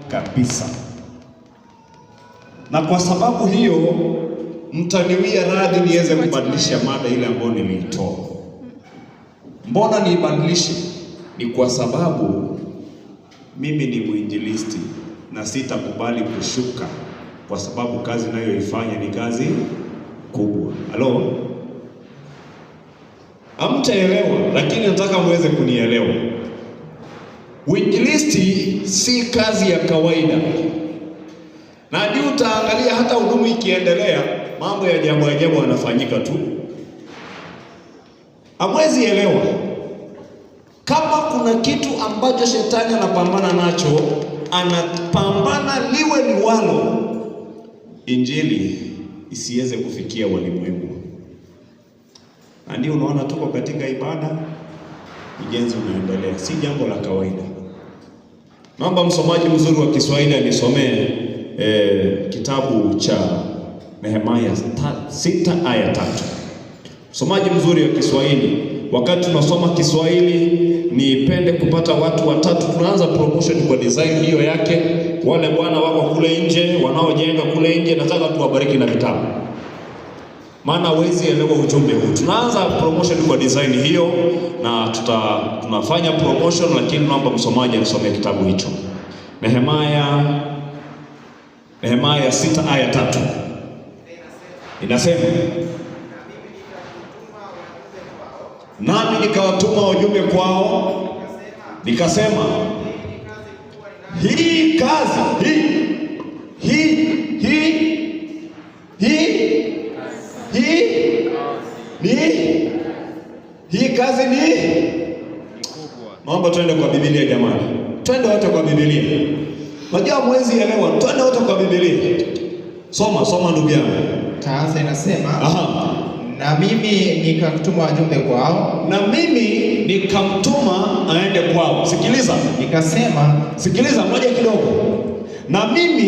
kabisa. Na kwa sababu hiyo mtaniwia radhi niweze kubadilisha mada ile ambayo niliitoa. Mbona niibadilishe? Ni kwa sababu mimi ni mwinjilisti na sitakubali kushuka, kwa sababu kazi nayoifanya ni kazi kubwa. Halo? Hamtaelewa, lakini nataka muweze kunielewa. Uinjilisti si kazi ya kawaida. Na ndio utaangalia hata huduma ikiendelea, mambo ya ajabu yanafanyika tu. Hamwezi elewa. Kama kuna kitu ambacho shetani anapambana nacho, anapambana liwe liwalo, injili isiweze kufikia walimwengu. Na ndio unaona tuko katika ibada, ujenzi unaendelea, si jambo la kawaida. Naomba msomaji mzuri wa Kiswahili anisomee kitabu cha Nehemia 6 aya 3. Msomaji mzuri wa Kiswahili, wakati tunasoma Kiswahili nipende kupata watu watatu. Tunaanza promotion kwa design hiyo yake. Wale bwana wako kule nje, wanaojenga kule nje, nataka tuwabariki na vitabu, maana huwezi elewa ujumbe huu. Tunaanza promotion kwa design hiyo na tunafanya promotion, lakini naomba msomaji anisomee kitabu hicho. Nehemia 6 aya 3. Inasema, nami nikawatuma wajumbe kwao, nikasema hii kazi hii kazi ni kubwa. Naomba twende kwa Biblia jamani. Twende wote kwa Biblia. Unajua mwezi elewa, twende wote kwa Biblia. Soma ndugu yangu. Taanza inasema, na mimi nikamtuma wajumbe kwao. Na mimi nikamtuma aende kwao. Sikiliza. Sikiliza moja kidogo. Na mimi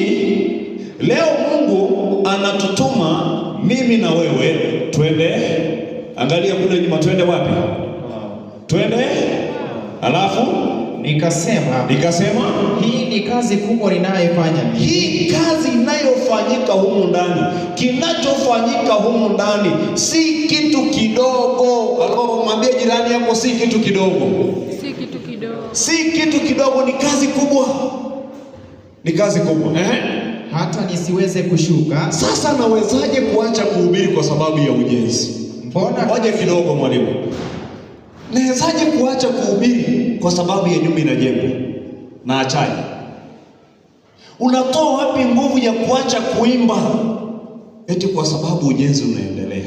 leo Mungu anatutuma mimi na wewe twende. Angalia kule nyuma, twende wapi? Twende. Alafu nikasema hii ni kazi kubwa ninayofanya. Hii kazi inayofanyika humu ndani, kinachofanyika humu ndani si kitu kidogo. Alikuwa mwambie jirani yako si kitu kidogo. Si kitu kidogo, ni kazi kubwa. Ni kazi kubwa. Hata nisiweze kushuka. Sasa nawezaje kuacha kuhubiri kwa sababu ya ujenzi? Ngoja kidogo mwalimu. Nawezaje kuacha kuhubiri kwa sababu ya nyumba inajengwa? Na achaje? Unatoa wapi nguvu ya kuacha kuimba eti kwa sababu ujenzi unaendelea?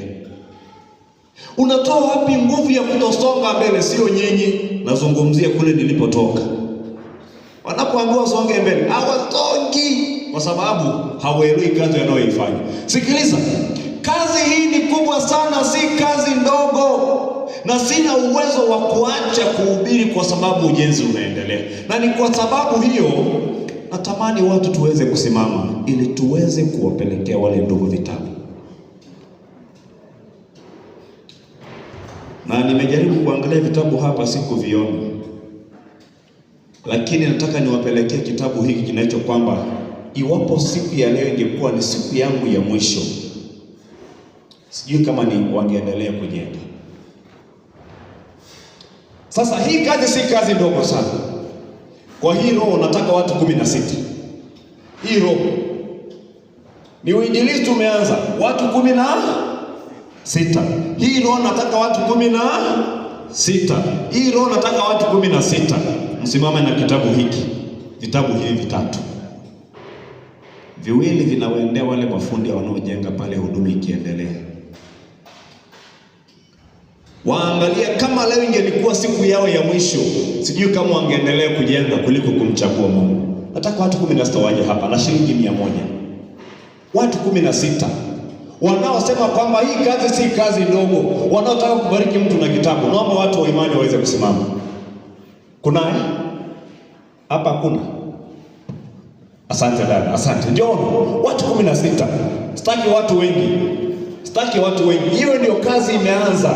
Unatoa wapi nguvu ya kutosonga mbele? Sio nyinyi, nazungumzia kule nilipotoka. Wanapoambiwa songe mbele, hawasongi kwa sababu hawaelewi kazi wanayoifanya. Sikiliza, kazi hii ni kubwa sana, si kazi ndogo. Na sina uwezo wa kuacha kuhubiri kwa sababu ujenzi unaendelea. Na ni kwa sababu hiyo natamani watu tuweze kusimama ili tuweze kuwapelekea wale ndugu vitabu. Na nimejaribu kuangalia vitabu hapa, sikuviona. Lakini nataka niwapelekee kitabu hiki kinacho kwamba iwapo siku ya leo ingekuwa ni siku yangu ya mwisho, sijui kama ni wangeendelea kujenga. Sasa hii kazi si kazi ndogo sana. Kwa hii roho nataka watu 16. Hii roho ni uinjilisti umeanza, watu 16. Hii roho nataka watu 16. Hii roho nataka watu 16. Msimame na kitabu hiki. Vitabu hivi vitatu. Viwili vinawaendea wale mafundi wanaojenga pale huduma ikiendelea. Waangalia kama leo ingelikuwa siku yao ya mwisho, sijui kama wangeendelea kujenga kuliko kumchagua Mungu. Nataka watu 16 waje hapa na shilingi 100. Watu 16 wanaosema kwamba hii kazi si kazi ndogo, wanaotaka kubariki mtu na kitabu. Naomba watu wa imani waweze kusimama. Kuna hapa kuna. Asante dada, asante. Njoo watu 16. Sitaki watu wengi. Hiyo ndio kazi imeanza.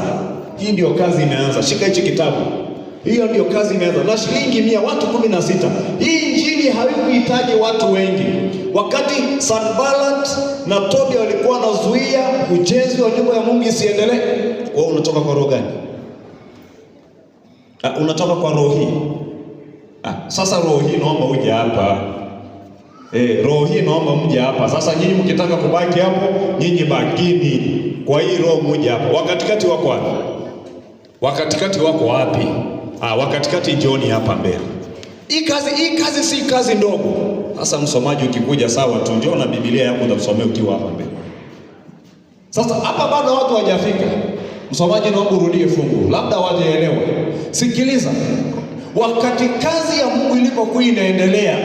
Hii ndio kazi imeanza. Shika hichi kitabu. Hiyo ndio kazi imeanza. Na shilingi 100, watu 16. Hii injili Injili haikuhitaji watu wengi. Wakati Sanballat na Tobia walikuwa wanazuia ujenzi wa nyumba ya Mungu isiendelee, wewe unatoka kwa roho gani? Unatoka kwa roho hii. Sasa roho hii naomba uje hapa. Roho hii naomba mje hapa. Sasa nyinyi mkitaka kubaki hapo, nyinyi bakini. Kwa hii roho mje hapa. Wakatikati wako wapi? Wakatikati wako wapi? Wakatikati jioni hapa mbele. Hii kazi si kazi ndogo. Sasa msomaji ukikuja sawa tu, njoo na Biblia yako utasomea ukiwa hapa mbele. Sasa hapa bado watu hawajafika. Msomaji naomba urudie fungu. Labda wajeelewa. Sikiliza. Wakati kazi ya Mungu ilipokuwa inaendelea,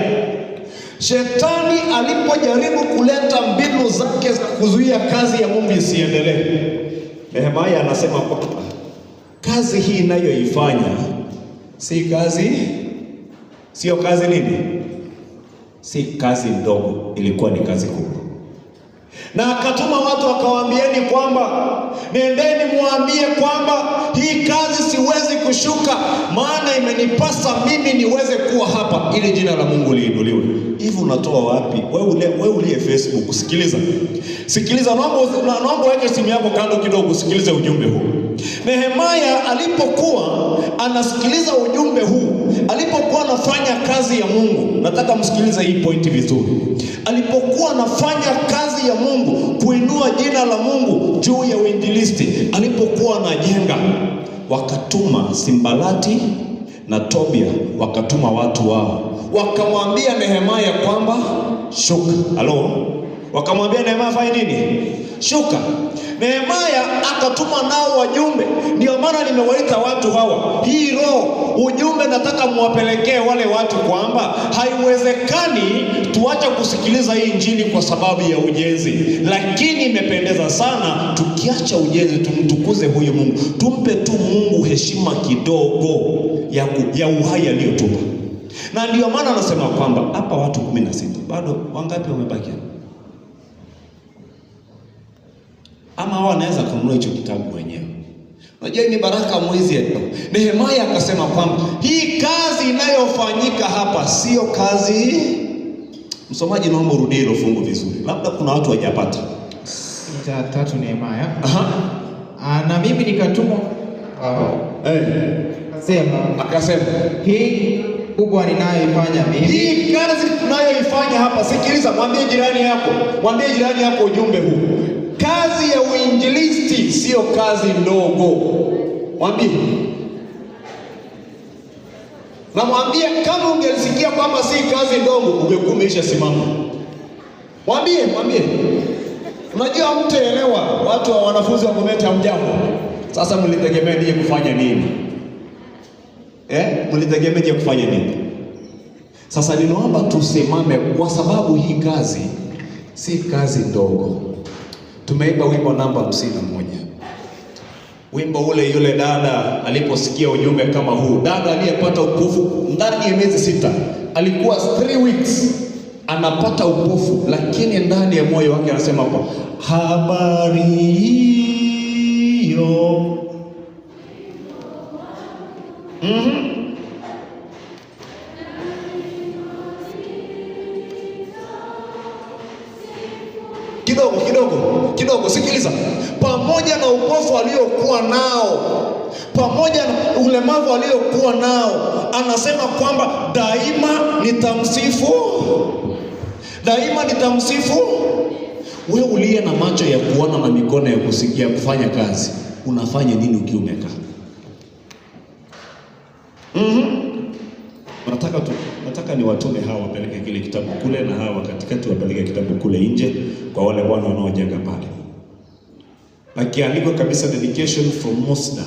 Shetani alipojaribu kuleta mbinu zake za kuzuia kazi ya Mungu isiendelee, Nehemia anasema kwamba kazi hii inayoifanya sio kazi nini? Si kazi ndogo, ilikuwa ni kazi kubwa. Na akatuma watu akawaambieni kwamba nendeni muambie kwamba hii kazi siwezi kushuka, maana imenipasa mimi niweze kuwa hapa ili jina la Mungu liinuliwe. Hivi unatoa wapi? Wewe uliye Facebook, sikiliza, naomba weke simu yako kando kidogo, sikilize ujumbe huu. Nehemia alipokuwa anasikiliza ujumbe huu, alipokuwa anafanya kazi ya Mungu, nataka msikilize hii pointi vizuri. Alipokuwa anafanya kazi ya Mungu, kuinua jina la Mungu juu ya uinjilisti, alipokuwa anajenga, wakatuma Sanbalati na Tobia, wakatuma watu wao, wakamwambia Nehemia kwamba shuka. Wakamwambia Nehemia fanya nini? Shuka. Nehemia akatuma nao wajumbe. Ndio maana nimewaita watu hawa. Hii roho ujumbe nataka muwapelekee wale watu kwamba haiwezekani tuache kusikiliza hii injili kwa sababu ya ujenzi. Lakini imependeza sana tukiacha ujenzi tumtukuze huyu Mungu. Tumpe tu Mungu heshima kidogo ya uhai aliyotupa. Na ndio maana anasema kwamba hapa watu 16. Bado wangapi wamebaki? Ama hao wanaweza kununua hicho kitabu wenyewe. Unajua ni baraka mwezi yetu. Nehemia akasema kwamba hii kazi inayofanyika hapa sio kazi. Msomaji naomba urudie hilo fungu vizuri. Labda kuna watu hawajapata. 3 Nehemia. Na mimi nikatumwa akasema hii kubwa ninayoifanya mimi. Hii kazi tunayoifanya hapa, sikiliza, mwambie jirani yako ujumbe huu. Kazi ya uinjilisti sio kazi ndogo. Mwambie. Na mwambie kama ungelisikia kwamba si kazi ndogo, ungekuwa umeshasimama. Mwambie. Unajua mtaelewa, watu wa wanafunzi wa Bomet hamjambo. Sasa mlitegemea nije kufanya nini? Mlitegemea nije kufanya nini? Sasa ninaomba tusimame kwa sababu hii kazi si kazi ndogo. Tumeimba wimbo namba 51. Wimbo ule, yule dada aliposikia ujumbe kama huu, dada aliyepata upofu ndani ya miezi 6, alikuwa 3 weeks anapata upofu, lakini ndani ya moyo wake anasema kwa habari hiyo kidogo sikiliza. Pamoja na upofu aliokuwa nao, pamoja na ulemavu aliokuwa nao, anasema kwamba daima nitamsifu. Wewe uliye na macho ya kuona na mikono ya kusikia kufanya kazi, unafanya nini ukiwa umekaa? Nataka ni watume hawa wapeleke kile kitabu kule, na hawa katikati wapeleke kitabu kule nje kwa wale bwana wanaojenga pale. Akiandikwa kabisa dedication from Mosda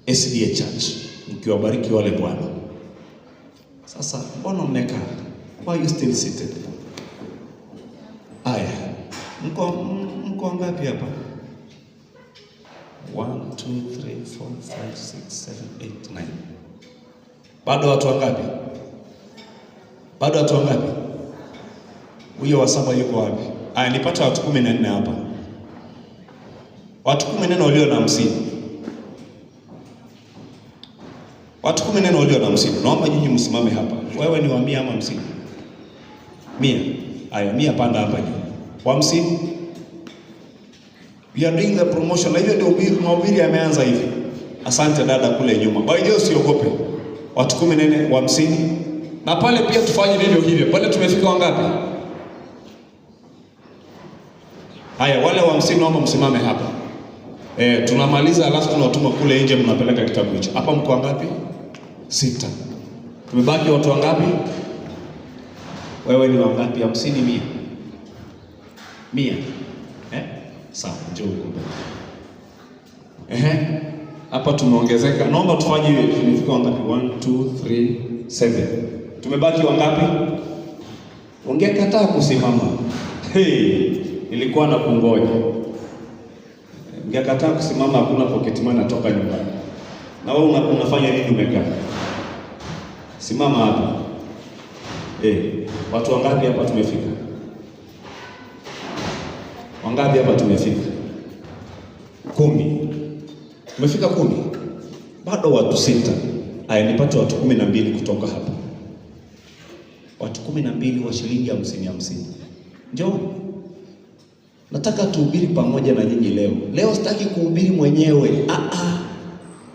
SDA Church. Mkiwabariki wale bwana. Sasa mbona mmekaa? Why you still seated? Aya. Mko ngapi hapa? 1 2 3 4 5 6 7 8 9. Bado watu wangapi? Huyo wa saba yuko wapi? Aya, nipata watu 14 hapa. Watu 14 walio na 50. Watu 14 walio na 50. Naomba nyinyi msimame hapa. Wewe ni wa 100 ama 50? 100. Haya, 100 panda hapa juu. 50. We are doing the promotion. Na hivyo ndio mahubiri yameanza hivi. Asante dada kule nyuma. Kwa hiyo usiogope. Watu 14, 50. Na pale pia tufanye vivyo hivyo. Pale tumefika wangapi? Haya, wale 50 naomba msimame hapa. Tunamaliza alafu tunawatuma kule nje, mnapeleka kitabu hicho. Hapa mko wangapi? 6. Tumebaki watu wangapi? Wewe ni wangapi? 50, 100. 100. Sawa, njoo huko. Hapa tumeongezeka. Naomba tufanye hivi. Tumefika wangapi? 1 2 3 7. Tumebaki wangapi? Ungekataa kusimama. Nilikuwa na kungoja. Ungekataa kusimama, hakuna pocket money natoka nyumbani. Na wewe unafanya nini umekaa? Simama hapa. Watu wangapi hapa tumefika? Wangapi hapa tumefika? 10. Tumefika 10. Bado watu 6. Haya, nipate watu 12 kutoka hapa. Watu 12 wa shilingi 50. Njoo. Nataka tuhubiri pamoja na nyinyi leo. Leo sitaki kuhubiri mwenyewe.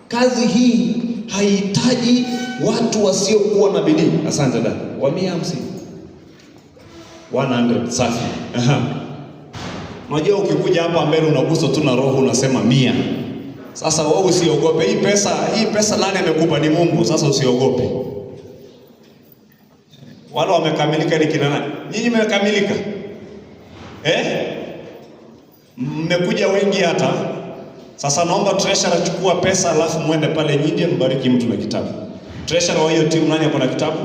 Kazi hii haihitaji watu wasiokuwa na bidii. Asante dada. Wa 150. 100 safi. Unajua ukikuja hapa mbele unagusa tu na roho unasema 100. Sasa wewe usiogope. Hii pesa nani amekupa? Ni Mungu. Sasa usiogope. Wale wamekamilika ni kina nani? Nyinyi mmekamilika? Mmekuja wengi hata. Sasa naomba treasurer chukua pesa alafu muende pale nje mbariki mtu na kitabu. Treasurer wa hiyo timu nani ako na kitabu?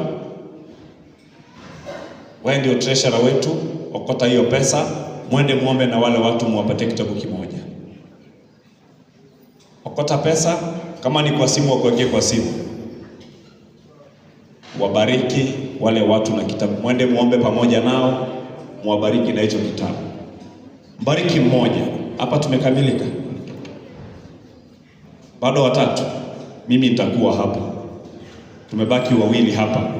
Wewe ndio treasurer wetu. Okota hiyo pesa, muende muombe na wale watu muwapate kitabu kimoja. Okota pesa, kama ni kwa simu wakuwekee kwa simu. Wabariki wale watu na kitabu. Muende muombe pamoja nao, muwabariki na hicho kitabu. Mbariki mmoja. Hapa tumekamilika. Bado watatu. Mimi nitakuwa hapa. Tumebaki 2 hapa.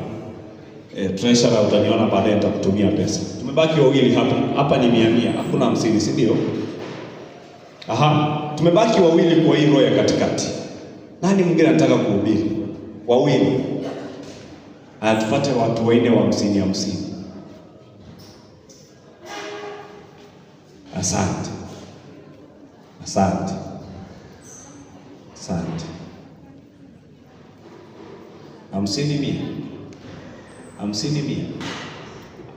Treasurer utaniona baadaye nitakutumia pesa. Tumebaki 2 hapa. Hapa ni 100. Hakuna 50, si ndio? Tumebaki 2 kwa hii roho ya katikati. Nani mwingine anataka kuhubiri? 2. Tupate watu 4 wa 50. Asante. 50, 100.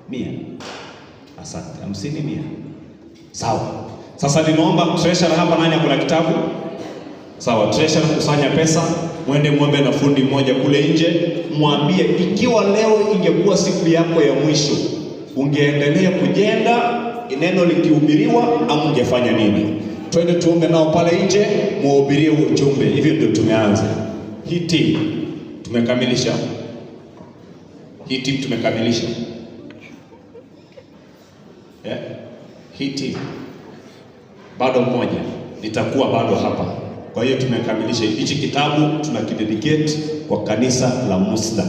100. Asante. 50, 100. Sawa. Sasa ninaomba treasurer hapa, nani akona kitabu? Sawa, treasurer kusanya pesa, muende muombe na fundi mmoja kule nje, mwambie ikiwa leo ingekuwa siku yako ya mwisho, ungeendelea kujenga neno likihubiriwa au ungefanya nini? Twende tuombe nao pale nje, muhubirie ujumbe. Hivyo ndio tumeanza. Hii timu tumekamilisha. Hii timu bado mmoja nitakuwa bado hapa. Kwa hiyo tumekamilisha hichi kitabu, tunakidedicate kwa kanisa la Musda.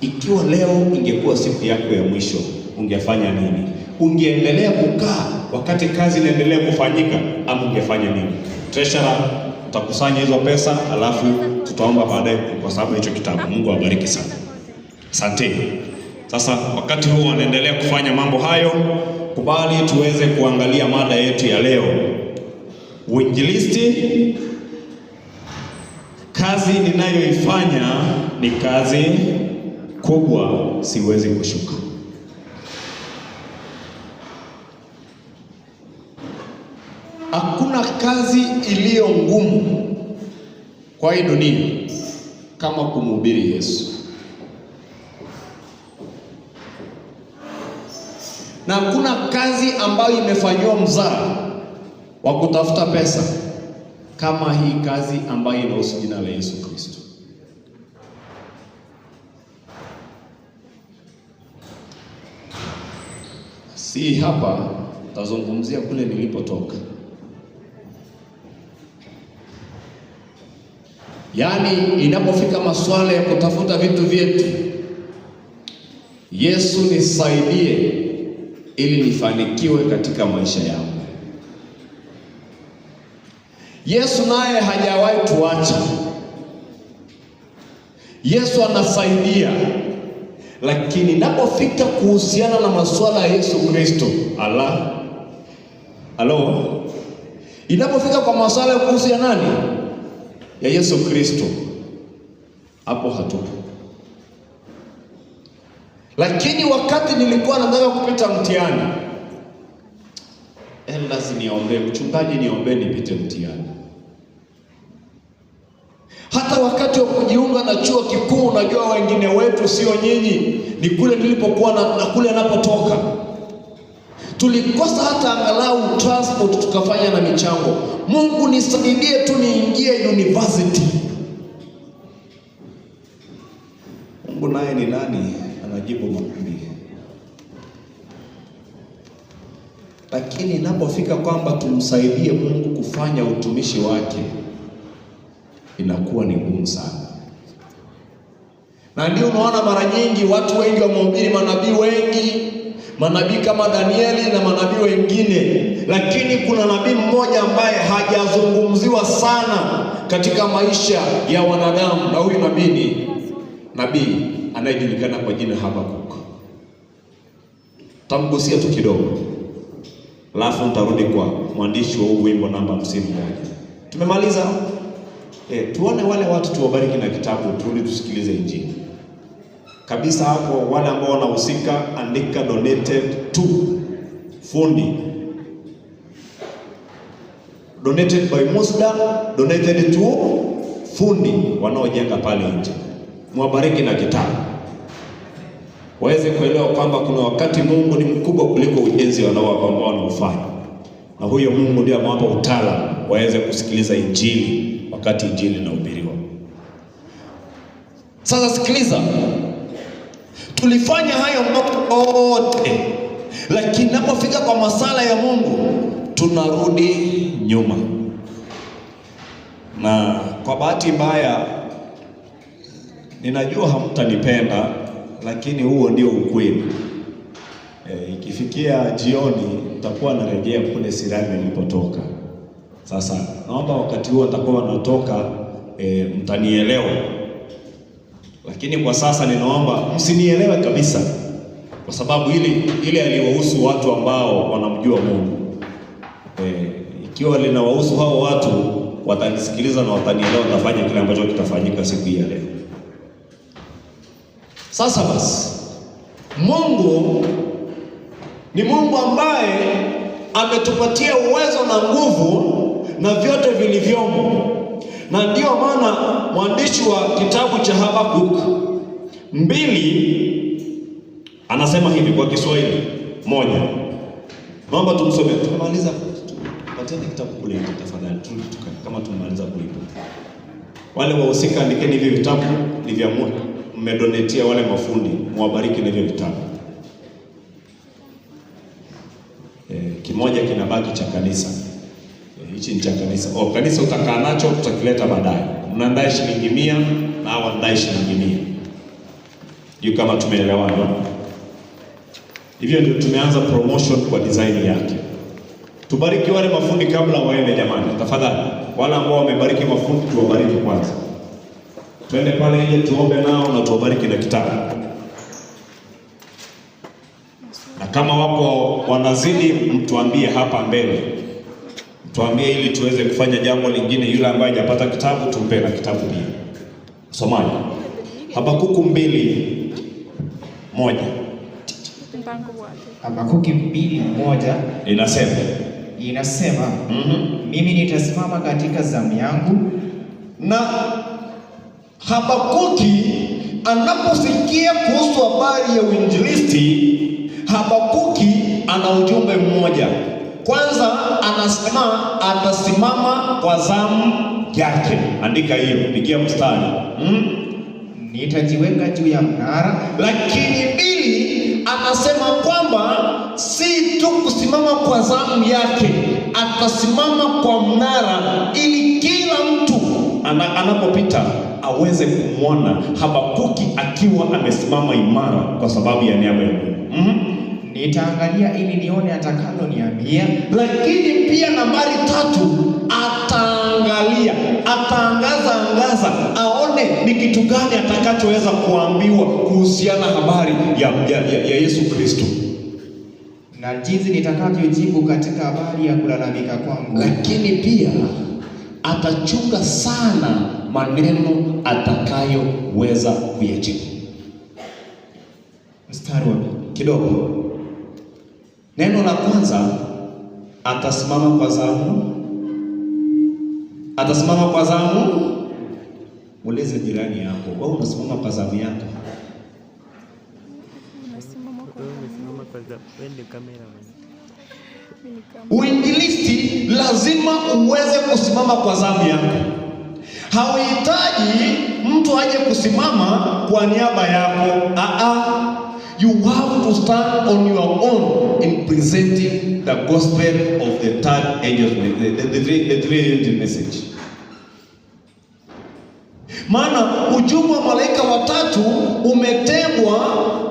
Ikiwa leo ingekuwa siku yako ya mwisho, ungefanya nini? Ungeendelea kukaa wakati kazi inaendelea kufanyika ama ungefanya nini? Treasurer utakusanya hizo pesa, alafu tutaomba baadaye kwa sababu hicho kitabu. Mungu awabariki sana. Asante. Sasa wakati huu wanaendelea kufanya mambo hayo, kubali tuweze kuangalia mada yetu ya leo. Uinjilisti, kazi ninayoifanya ni kazi kubwa, siwezi kushuka. Hakuna kazi iliyo ngumu kwa hii dunia kama kumhubiri Yesu. Na hakuna kazi ambayo imefanywa mzaha wa kutafuta pesa kama hii kazi ambayo inahusu jina la Yesu Kristo. Si hapa, tazungumzia kule nilipotoka. Yaani inapofika masuala ya kutafuta vitu vyetu, Yesu nisaidie ili nifanikiwe katika maisha yangu. Yesu naye hajawahi tuacha. Yesu anasaidia, lakini inapofika kuhusiana na masuala ya Yesu Kristo, inapofika kwa masuala ya kuhusiana nani? Ya Yesu Kristo, hapo hatupo. Lakini wakati nilikuwa nataka kupita mtihani, lazima niombe, mchungaji, niombe nipite mtihani. Hata wakati wa kujiunga na chuo kikuu, unajua wengine wetu, sio nyinyi, ni kule nilipokuwa na kule napotoka, tulikosa hata angalau transport tukafanya na michango. Mungu nisaidie tu niingie university. Mungu naye ni nani? Anajibu maombi. Lakini inapofika kwamba tumsaidie Mungu kufanya utumishi wake, inakuwa ni ngumu sana. Na ndio unaona mara nyingi watu wengi wamehubiri, manabii kama Danieli na manabii wengine, lakini kuna nabii mmoja ambaye hajazungumziwa sana katika maisha ya wanadamu, na huyu nabii ni nabii anayejulikana kwa jina Habakuk. Tamgusia tu kidogo, alafu nitarudi kwa mwandishi wa wimbo namba 51. Tumemaliza. Tuone wale watu, tuwabariki na kitabu, turudi tusikilize injili. Kabisa hapo, wale ambao wanahusika, andika donated to fundi. Donated by Musda, donated to fundi wanaojenga pale nje. Mwabariki na kitabu, waweze kuelewa kwamba kuna wakati Mungu ni mkubwa kuliko ujenzi ambao wanaofanya, na huyo Mungu ndiye amewapa utaalamu waweze kusikiliza injili wakati injili inahubiriwa. Sasa sikiliza, tulifanya hayo mambo yote, lakini napofika kwa masala ya Mungu tunarudi nyuma. Na kwa bahati mbaya, ninajua hamtanipenda, lakini huo ndio ukweli. Ikifikia jioni nitakuwa narejea kule Sirani nilipotoka. Sasa naomba wakati huo nitakuwa natoka, mtanielewa. Lakini kwa sasa ninaomba msinielewe kabisa, kwa sababu ile aliwahusu watu ambao wanamjua Mungu. Ikiwa linawahusu hao watu, watanisikiliza na watanielewa, nitafanya kile ambacho kitafanyika siku hii ya leo. Sasa basi, Mungu ni Mungu ambaye ametupatia uwezo na nguvu na vyote vilivyomo, na ndio maana mwandishi wa kitabu cha Habakuk 2 anasema hivi kwa Kiswahili 1. Naomba tumsome. Tumemaliza, pateni kitabu kule tafadhali, kama tumemaliza kulipa. Wale wahusika, andikeni hivi vitabu ni vya Mungu, mmedonetia wale mafundi, muwabariki na hivyo vitabu. Kimoja kinabaki cha kanisa. Hichi ni cha kanisa. Kanisa utakaa nacho, tutakileta baadaye. Mnaandae shilingi 100 na hao wanadai shilingi 100. Ndio kama tumeelewana. Hivyo ndio tumeanza promotion kwa design yake. Tubariki wale mafundi kabla waende jamani, tafadhali. Wale ambao wamebariki mafundi tuwabariki kwanza. Twende pale nje tuombe nao na tuwabariki na kitabu. Na kama wako wanazidi, mtuambie hapa mbele. Tuambie ili tuweze kufanya jambo lingine. Yule ambaye hajapata kitabu tumpe na kitabu pia. Somaji. Habakuku 2:1. Habakuki 2:1 inasema mimi nitasimama katika zamu yangu. Na Habakuki anaposikia kuhusu habari ya uinjilisti, Habakuki ana ujumbe mmoja. Kwanza anasema atasimama kwa zamu yake. Andika hiyo, pigia mstari. Nitajiweka juu ya mnara. Lakini 2 anasema kwamba si tu kusimama kwa zamu yake, atasimama kwa mnara ili kila mtu anapopita aweze kumwona Habakuki akiwa amesimama imara kwa sababu ya niaba ya Mungu. Nitaangalia ili nione atakaloniambia. Lakini pia nambari 3, ataangalia, ataangaza aone ni kitu gani atakachoweza kuambiwa kuhusiana habari ya Yesu Kristo, na jinsi nitakavyojibu katika habari ya kulalamika kwangu. Lakini pia atachunga sana maneno atakayoweza kuyajibu. Mstari wa kidogo. Neno la kwanza, atasimama kwa zamu. Atasimama kwa zamu. Muleze jirani yako, wewe unasimama kwa zamu yako. Uinjilisti lazima uweze kusimama kwa zamu yako. Hauhitaji mtu aje kusimama kwa niaba yako. You have to stand on your own in presenting the gospel of the third angel, the three angel message. Maana ujumbe wa malaika watatu umetengwa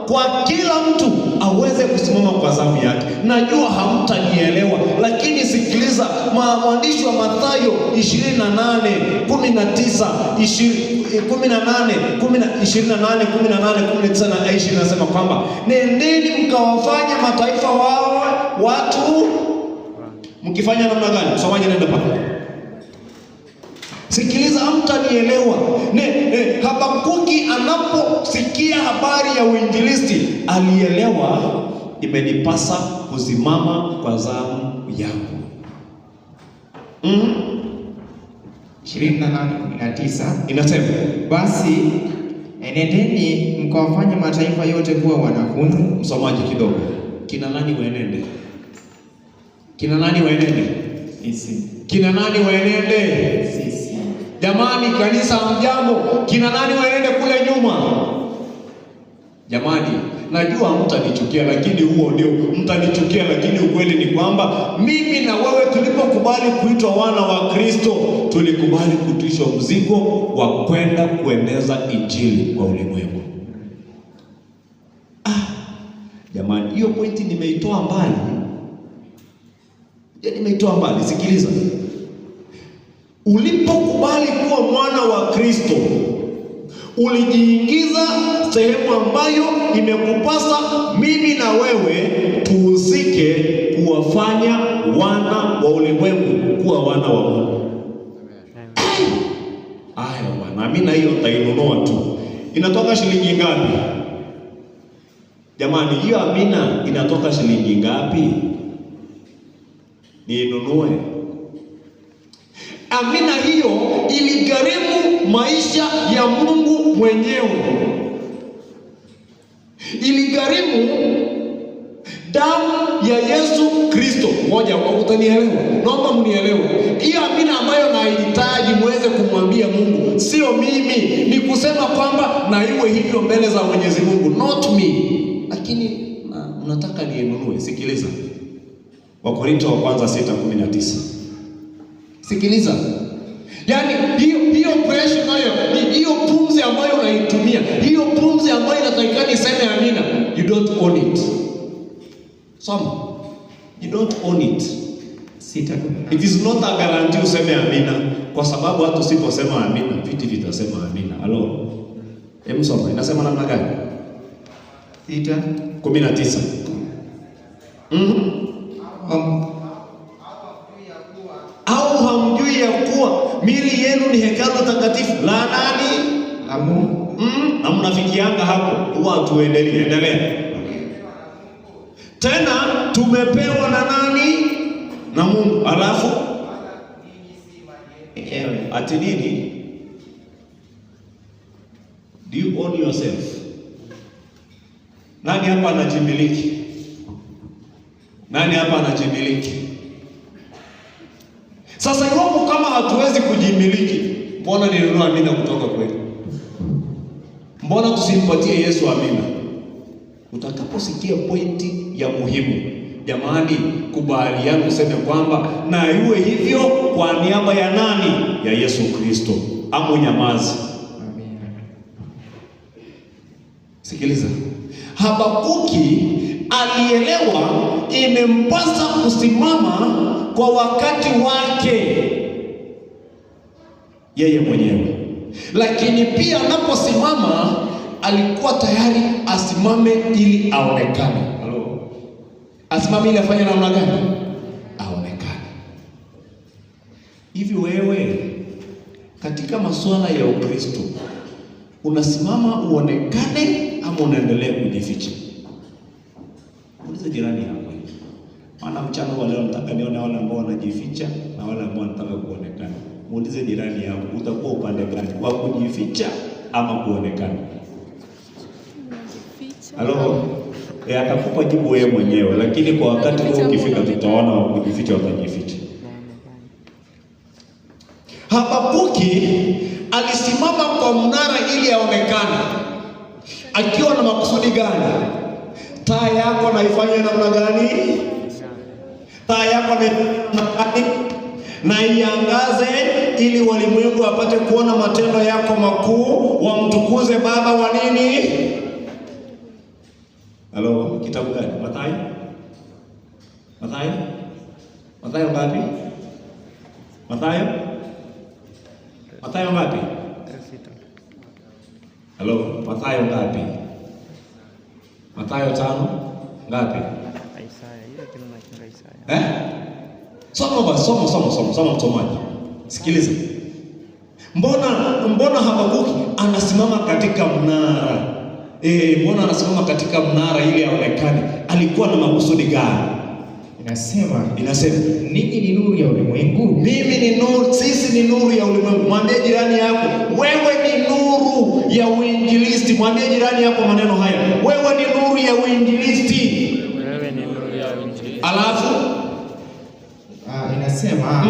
kwa kila mtu aweze kusimama kwa zamu yake. Najua hamtanielewa, lakini sikiliza, mwandishi wa Mathayo 28:19 na 20 nasema kwamba nendeni mkawafanya mataifa wao watu. Mkifanya namna gani? Msomaji nenda pale. Sikiliza, hamtanielewa. Habakuki anaposikia habari ya uinjilisti alielewa imenipasa kusimama kwa zamu yangu. 28:19 inasema, basi enendeni mkawafanye mataifa yote kuwa wanafunzi. Msomaji kidogo. Kina nani waenende? Kina nani waenende? Sisi. Kina nani waenende? Sisi. Jamani, kanisa mjambo, kina nani waenende kule nyuma? Jamani, najua mtanichukia, lakini huo ndio mtanichukia, lakini ukweli ni kwamba mimi na wewe tulipokubali kuitwa wana wa Kristo, tulikubali kutwishwa mzigo wa kwenda kueneza injili kwa ulimwengu. Jamani, hiyo pointi nimeitoa mbali. Nimeitoa mbali. Sikiliza. Ulipokubali kuwa mwana wa Kristo, ulijiingiza sehemu ambayo imekupasa mimi na wewe tuhusike kuwafanya wana wa ulimwengu kuwa wana wa Mungu. Aya bwana, mimi na hiyo nitainunua tu. Inatoka shilingi ngapi? Jamani, hiyo amina inatoka shilingi ngapi? Niinunue. Amina hiyo iligharimu maisha ya Mungu mwenyewe. Iligharimu damu ya Yesu Kristo. Moja, utanielewa? Naomba mnielewe. Hiyo amina ambayo nahitaji muweze kumwambia Mungu, sio mimi, ni kusema kwamba na iwe hivyo mbele za Mwenyezi Mungu, not me. Lakini unataka niinunue. Sikiliza. Wakorintho wa kwanza 6:19. Sikiliza. Yaani hiyo pressure nayo, hiyo pumzi ambayo unaitumia, hiyo pumzi ambayo inatakikana iseme amina, you don't own it. Soma. You don't own it. It is not a guarantee useme amina, kwa sababu hata usiposema amina, viti vitasema amina. Hello. Hebu soma. Inasema namna gani? 6:19. Au hamjui ya kuwa miili yenu ni hekalu takatifu la nani? La Mungu. Na mnafikianga hapo, huwa tuendelee. Endelea. Tena tumepewa na nani? Na Mungu. Alafu ati nini? Do you own yourself? Nani hapa anajimiliki? Nani hapa anajimiliki? Sasa iwapo kama hatuwezi kujimiliki, mbona ninunua amina kutoka kwetu? Mbona tusimpatie Yesu amina? Utakaposikia pointi ya muhimu, jamani, kubaliana useme kwamba na iwe hivyo kwa niaba ya nani? Ya Yesu Kristo. Amu nyamazi. Sikiliza, Habakuki alielewa imempasa kusimama kwa wakati wake yeye mwenyewe, lakini pia anaposimama alikuwa tayari asimame ili aonekane. Halo, asimame ili afanye namna gani? Aonekane. Hivi wewe katika masuala ya Ukristo unasimama uonekane ama unaendelea kujificha? Uliza jirani yako. Maana mchana wa leo nataka nione wale ambao wanajificha na wale ambao wanataka kuonekana. Muulize jirani yako, utakuwa upande gani? Wa kujificha ama kuonekana? Halo, atakupa jibu wewe mwenyewe, lakini kwa wakati huo ukifika tutaona wa kujificha watajificha. Habakuki alisimama kwa mnara ili aonekane. Akiwa na makusudi gani? Taa yako naifanye namna gani? Taa yako na iangaze ili walimwengu wapate kuona matendo yako makuu, wamtukuze Baba wa nini? Halo, kitabu gani? Mathayo? Mathayo? Mathayo ngapi? Mathayo? Mathayo ngapi? Halo, Mathayo ngapi? Mathayo 5 ngapi? Isaya, ile kile Isaya. Soma basi, soma msomaji. Sikiliza. Mbona Habakuki anasimama katika mnara? Mbona anasimama katika mnara ili aonekane? Alikuwa na makusudi gani? Inasema ninyi ni nuru ya ulimwengu. Mimi ni nuru, sisi ni nuru ya ulimwengu. Mwambie jirani yako, wewe ni nuru ya uinjilisti. Mwambie jirani yako maneno haya, wewe ni nuru ya uinjilisti. Wewe ni nuru ya uinjilisti. Alafu inasema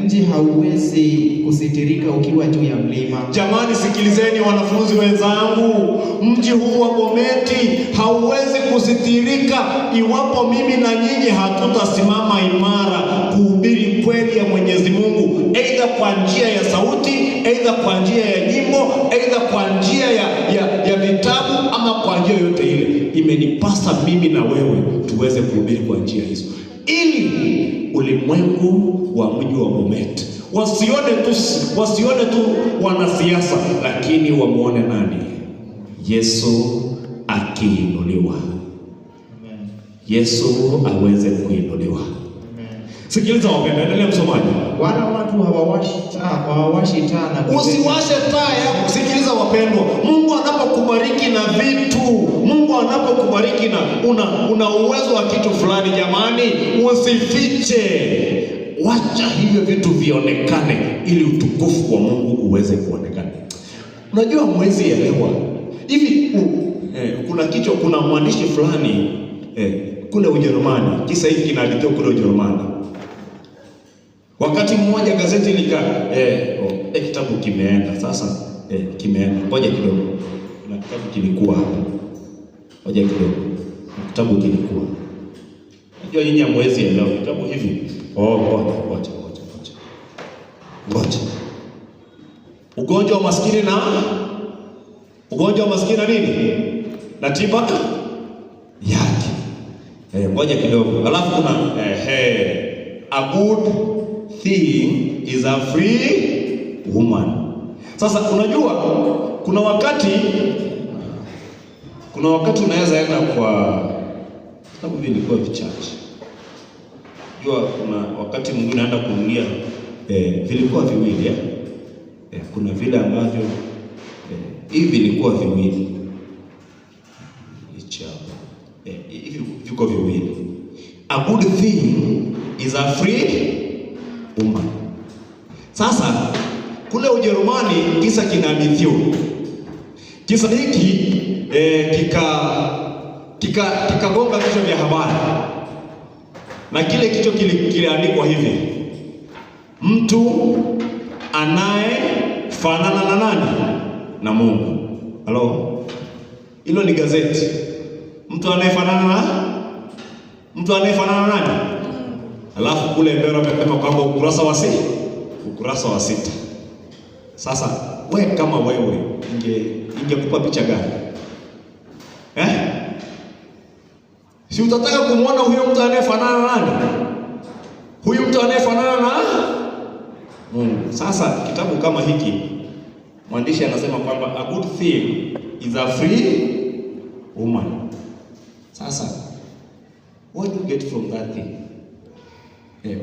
mji hauwezi kusitirika ukiwa juu ya mlima. Jamani, sikilizeni wanafunzi wenzangu, mji huu wa Bometi hauwezi kusitirika iwapo mimi na nyinyi hatutasimama imara kuhubiri kweli ya Mwenyezi Mungu, aidha kwa njia ya sauti, aidha kwa njia ya nyimbo, aidha kwa njia ya vitabu, ama kwa njia yote ile. Imenipasa mimi na wewe tuweze kuhubiri kwa njia hizo, ili ulimwengu wa mji wa Bomet wasione tu wanasiasa, lakini wamuone nani? Yesu akiinuliwa. Amen. Yesu aweze kuinuliwa. Amen. Sikiliza wapendwa, endelea msomaji. Wala watu hawawashi taa na usiwashe taa yako. Sikiliza wapendwa, Mungu anapokubariki na vitu, Mungu anapokubariki na una uwezo wa kitu fulani, jamani, usifiche. Wacha hivyo vitu vionekane ili utukufu wa Mungu uweze kuonekana. Unajua mwezi elewa hivi kuna mwandishi fulani kule Ujerumani, kisa hiki kinahadithiwa kule Ujerumani. Wakati mmoja gazeti kitabu kimeenda sasa, kimeenda. Ngoja kidogo, na kitabu kilikuwa hapa. Ngoja kidogo, kitabu kilikuwa. Unajua nyinyi hamwezi elewa kitabu hivi. Ngoja. Ugonjwa wa maskini na nini? Na tiba yake. Ngoja kidogo. Alafu kuna a good thing is a free woman. Sasa unajua kuna wakati unaweza enda kwa sababu vilikuwa vichache. Unajua kuna wakati mwingine unaenda kununulia vilikuwa viwili kuna vile ambavyo hivi vilikuwa viwili. Hivi viko viwili. A good thing is a free woman. Sasa kule Ujerumani kisa kinahadithiwa. Kisa hiki kikagonga vichwa vya habari. Na kile kichwa kiliandikwa hivi: mtu anayefanana na nani? Na Mungu. Halo? Hilo ni gazeti. Mtu anayefanana na nani? Alafu kule mbele wamepema kwamba ukurasa wa 6. Sasa kama wewe ingekupa picha gani? Si utataka kumwona huyo mtu anayefanana na nani? Huyu mtu anayefanana na Mungu. Sasa kitabu kama hiki mwandishi anasema kwamba a good thing is a free woman. Sasa what do you get from that thing?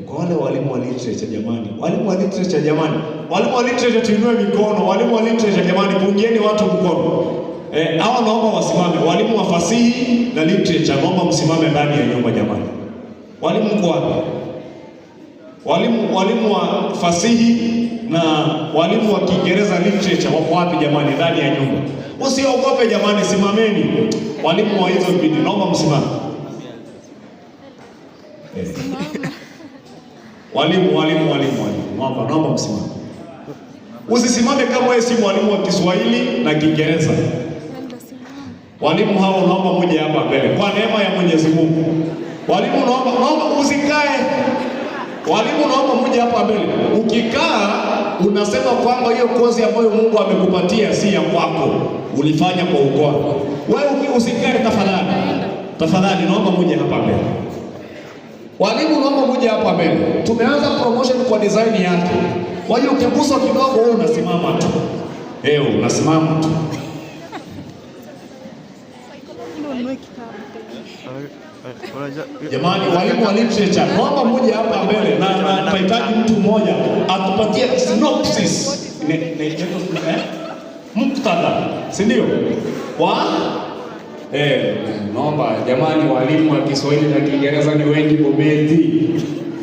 Kwa wale walimu wa literature jamani, walimu wa literature jamani, walimu wa literature tuinue mikono, walimu wa literature jamani, pungieni watu mkono. Hawa naomba wasimame, walimu wa fasihi na literature naomba msimame ndani ya nyumba jamani. Walimu mko wapi? Walimu wa fasihi na walimu wa Kiingereza literature wako wapi jamani ndani ya nyumba? Usiogope jamani, simameni. Walimu wa hizo bidii naomba msimame. Walimu, naomba msimame. Usisimame kama wewe si mwalimu wa Kiswahili na Kiingereza. Walimu hao naomba muje hapa mbele kwa neema ya Mwenyezi Mungu. Walimu naomba usikae. Walimu naomba muje hapa mbele. Ukikaa unasema kwamba hiyo kozi ambayo Mungu amekupatia si ya kwako. Ulifanya kwa ukora. Wewe usikae tafadhali. Tafadhali naomba muje hapa mbele. Walimu naomba muje hapa mbele. Tumeanza promotion kwa design yake. Kwa hiyo ukiguswa kidogo wewe unasimama tu. Unasimama tu. Jamani, walimu wa literature naomba muje hapa mbele na tunahitaji mtu mmoja atupatie synopsis. Muktadha, si ndio? Naomba jamani, walimu wa Kiswahili na Kiingereza ni wengi Bomet.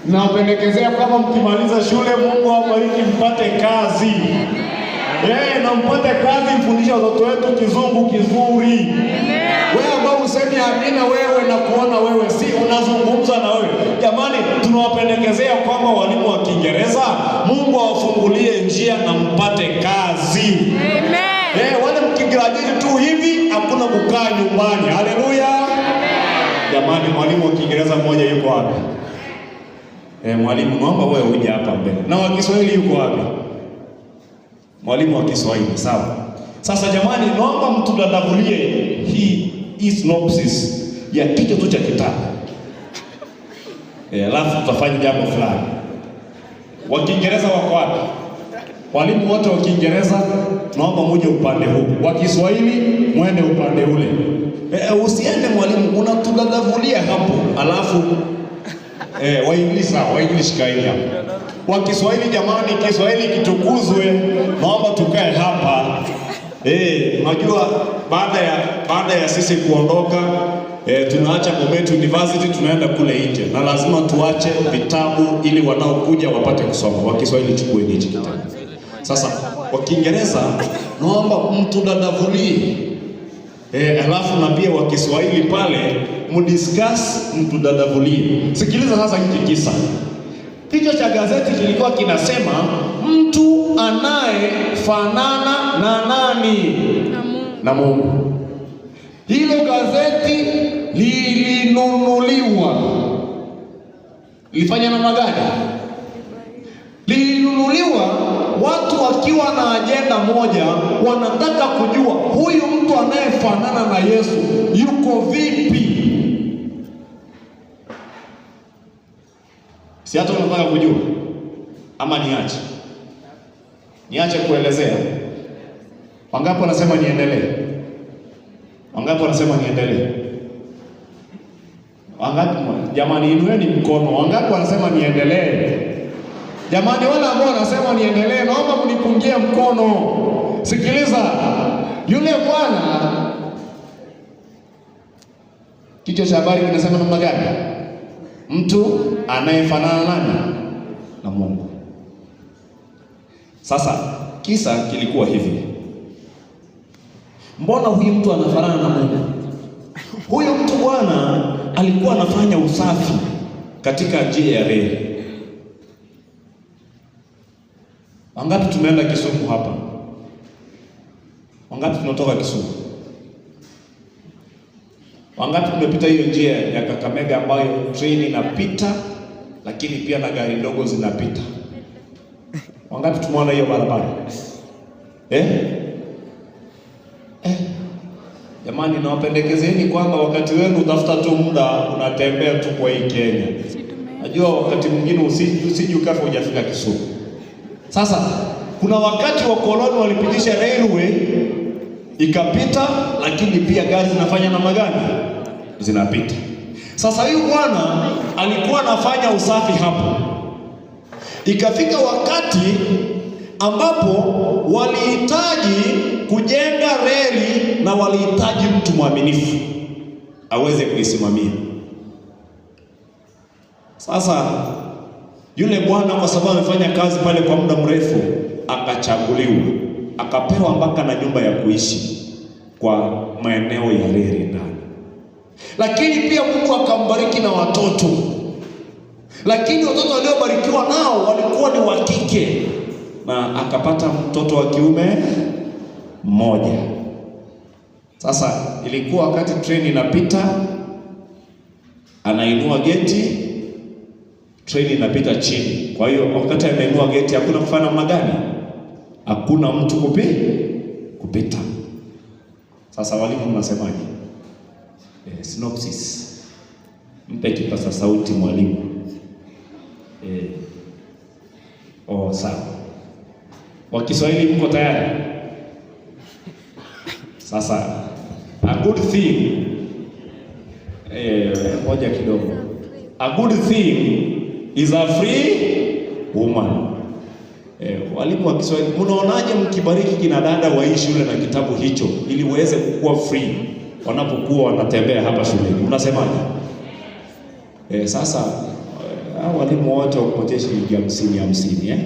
Nawapendekezea kama mkimaliza shule Mungu awabariki mpate kazi. Na mpate kazi, mfundisha watoto wetu Kizungu kizuri. Wewe ambao usemi amina wewe na kuona wewe si unazungumza na wewe. Jamani, tunawapendekezea kwamba walimu wa Kiingereza Mungu awafungulie njia na mpate kazi. Amen. Wale mkigraduate tu hivi hakuna kukaa nyumbani. Haleluya. Jamani, mwalimu wa Kiingereza mmoja yuko wapi? Mwalimu naomba wewe uje hapa mbele. Na wa Kiswahili yuko wapi? Mwalimu wa Kiswahili, sawa. Sasa jamani, naomba mtudadavulie hii synopsis ya kichwa tu cha kitabu. Alafu tutafanya jambo fulani. Wa Kiingereza wako wapi? Walimu wote wa Kiingereza naomba muje upande huu. Wa Kiswahili mwende upande ule. Usiende mwalimu, unatudadavulia hapo. Alafu Waenglish kaeni hapo. Wa Kiswahili jamani, Kiswahili kitukuzwe. Naomba tukae hapa. Unajua baada ya sisi kuondoka tunaacha Bomet University tunaenda kule nje. Na lazima tuache vitabu ili wanaokuja wapate kusoma. Wa Kiswahili chukue hichi kitabu. Sasa wa Kiingereza naomba mtudadavulie. Alafu na pia wa Kiswahili pale mdiscuss mtudadavulie. Sikiliza sasa hiki kisa. Kichwa cha gazeti kilikuwa kinasema mtu anayefanana na nani? Na Mungu. Hilo gazeti lilinunuliwa. Lilifanya namna gani? Lilinunuliwa watu wakiwa na ajenda moja, wanataka kujua huyu mtu anayefanana na Yesu yuko vipi? Si hata unataka kujua ama niache kuelezea? Wangapi wanasema niendelee? Wangapi wanasema niendelee? Wangapi jamani, inueni mkono. Wangapi wanasema niendelee? Jamani, wale ambao wanasema niendelee naomba mnipungie mkono. Sikiliza. Yule bwana, kichwa cha habari kinasema namna gani? Mtu anayefanana nani? Na Mungu. Sasa kisa kilikuwa hivi. Mbona huyu mtu anafanana na Mungu? Huyu mtu bwana alikuwa anafanya usafi katika njia ya reli. Wangapi tumeenda Kisumu hapa? Wangapi tunatoka Kisumu? Wangapi tumepita hiyo njia ya Kakamega ambayo treni inapita lakini pia na gari ndogo zinapita? Wangapi tumeona hiyo barabara? Jamani, nawapendekezeni kwamba wakati wenu utafuta tu muda unatembea tu kwa hii Kenya. Najua wakati mwingine usije ukafa hujafika Kisumu. Sasa kuna wakati wa koloni walipitisha railway ikapita, lakini pia gari zinafanya namna gani? Zinapita. Sasa huyu bwana alikuwa anafanya usafi hapo. Ikafika wakati ambapo walihitaji kujenga reli na walihitaji mtu mwaminifu aweze kuisimamia. Sasa yule bwana kwa sababu amefanya kazi pale kwa muda mrefu, akachaguliwa, akapewa mpaka na nyumba ya kuishi kwa maeneo ya reli ndani. Lakini pia Mungu akambariki na watoto. Lakini watoto waliobarikiwa nao walikuwa ni wa kike, na akapata mtoto wa kiume mmoja. Sasa ilikuwa wakati treni inapita, anainua geti, treni inapita chini. Kwa hiyo wakati anainua geti hakuna kufanya namna gani? Hakuna mtu kupita. Sasa walimu mnasemaje? Synopsis. Mpe kipasa sauti mwalimu. Sawa. Wa Kiswahili mko tayari? Sasa a good thing, moja kidogo. A good thing is a free woman. Walimu wa Kiswahili, mnaonaje mkibariki kina dada wa hii shule na kitabu hicho ili waweze kukua free wanapokuwa wanatembea hapa shuleni? Unasemaje? Sasa walimu wote wakupatie shilingi 50.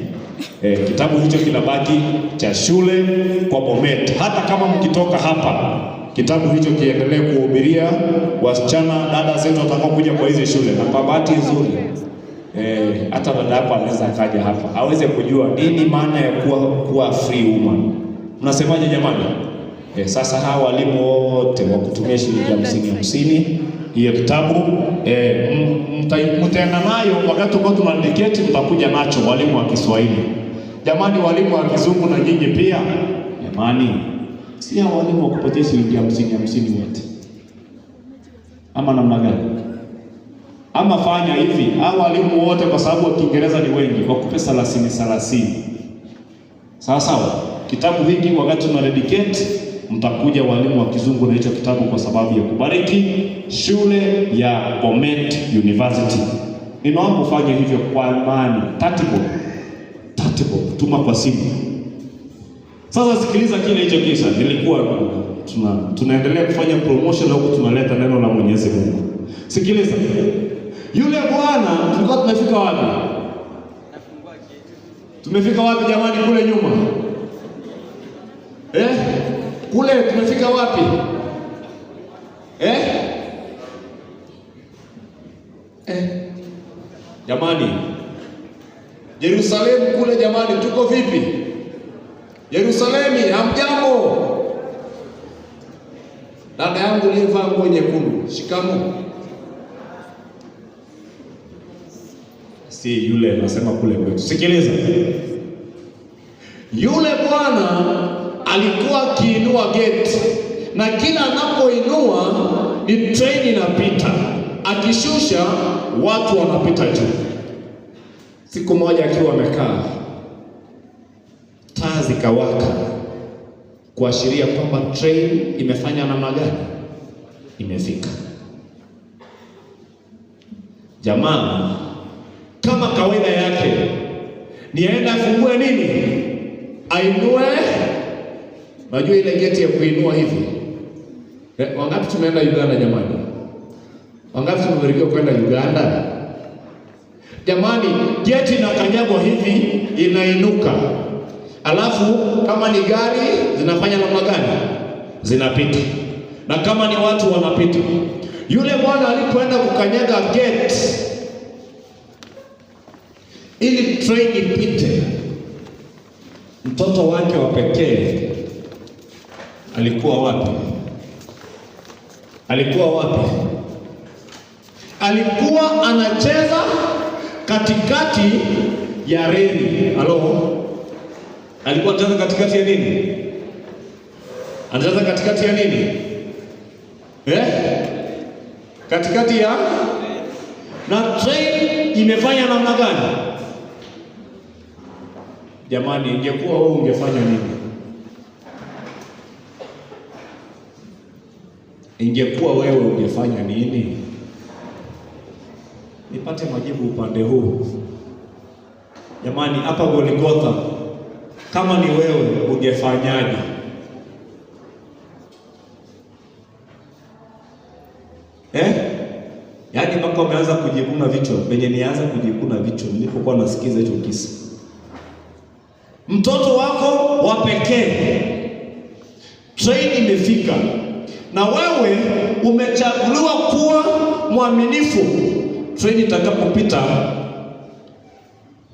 Kitabu hicho kinabaki cha shule kwa Bomet. Hata kama mkitoka hapa, kitabu hicho kiendelee kuhubiria wasichana dada zetu watakaokuja kwa hizi shule. Na kwa bahati nzuri hata dada yako anaweza akaja hapa aweze kujua nini maana ya kuwa free woman. Mnasemaje jamani? Sasa hawa walimu wote wa kutumia shilingi 50 hiyo kitabu mtaenda nayo wakati kwa tunadedicate, mtakuja nacho walimu wa Kiswahili. Jamani, walimu wa Kizungu na nyinyi pia jamani, si hao walimu wa kupatia shilingi 50 wote, ama namna gani? Ama fanya hivi, hao walimu wote kwa sababu wa Kiingereza ni wengi, wakupe 30. Sawa sawa. Kitabu hiki wakati tunadedicate, mtakuja walimu wa Kizungu na hicho kitabu kwa sababu ya kubariki shule ya Bomet University. Ninaomba ufanye hivyo kwa amani. Tatibo, tuma kwa simu. Sasa sikiliza kile hicho kisa. Nilikuwa tunaendelea kufanya promotion na huko tunaleta neno la Mwenyezi Mungu. Sikiliza. Yule bwana tulikuwa tumefika wapi? Tumefika wapi jamani kule nyuma? Kule tumefika wapi? Jamani, Yerusalemu kule jamani, tuko vipi? Yerusalemu, hamjambo? Dada yangu aliyevaa nguo nyekundu, shikamoo. Si yule nasema kule kwetu. Sikiliza. Yule bwana alikuwa akiinua gate, na kila anapoinua ni train inapita, akishusha watu wanapita juu. Siku moja akiwa amekaa, taa zikawaka kuashiria kwamba train imefanya namna gani? Imefika. Jamaa kama kawaida yake ni aenda afungue nini? Ainue. Najua ile geti ya kuinua hivi. Wangapi tumeenda Uganda jamani? Wangapi tumebarikiwa kwenda Uganda? Jamani, geti inakanyagwa hivi, inainuka. Alafu kama ni gari zinafanya namna gani? Zinapita. Na kama ni watu wanapita. Yule bwana alipoenda kukanyaga gate ili train ipite, mtoto wake wa pekee alikuwa wapi? Alikuwa anacheza katikati ya reli. Alikuwa anacheza katikati ya nini? Anacheza katikati ya nini? Katikati ya na train imefanya namna gani? Jamani, ingekuwa wewe ungefanya nini? Ingekuwa wewe ungefanya nini? Nipate majibu upande huu. Jamani, hapa Golgotha, kama ni wewe ungefanyaje? Yaani mpaka umeanza kujikuna vichwa. Penye nianza kujikuna vichwa nilipokuwa nasikiza hicho kisa. Mtoto wako wa pekee, train imefika, na wewe umechaguliwa kuwa mwaminifu. Train itakapopita,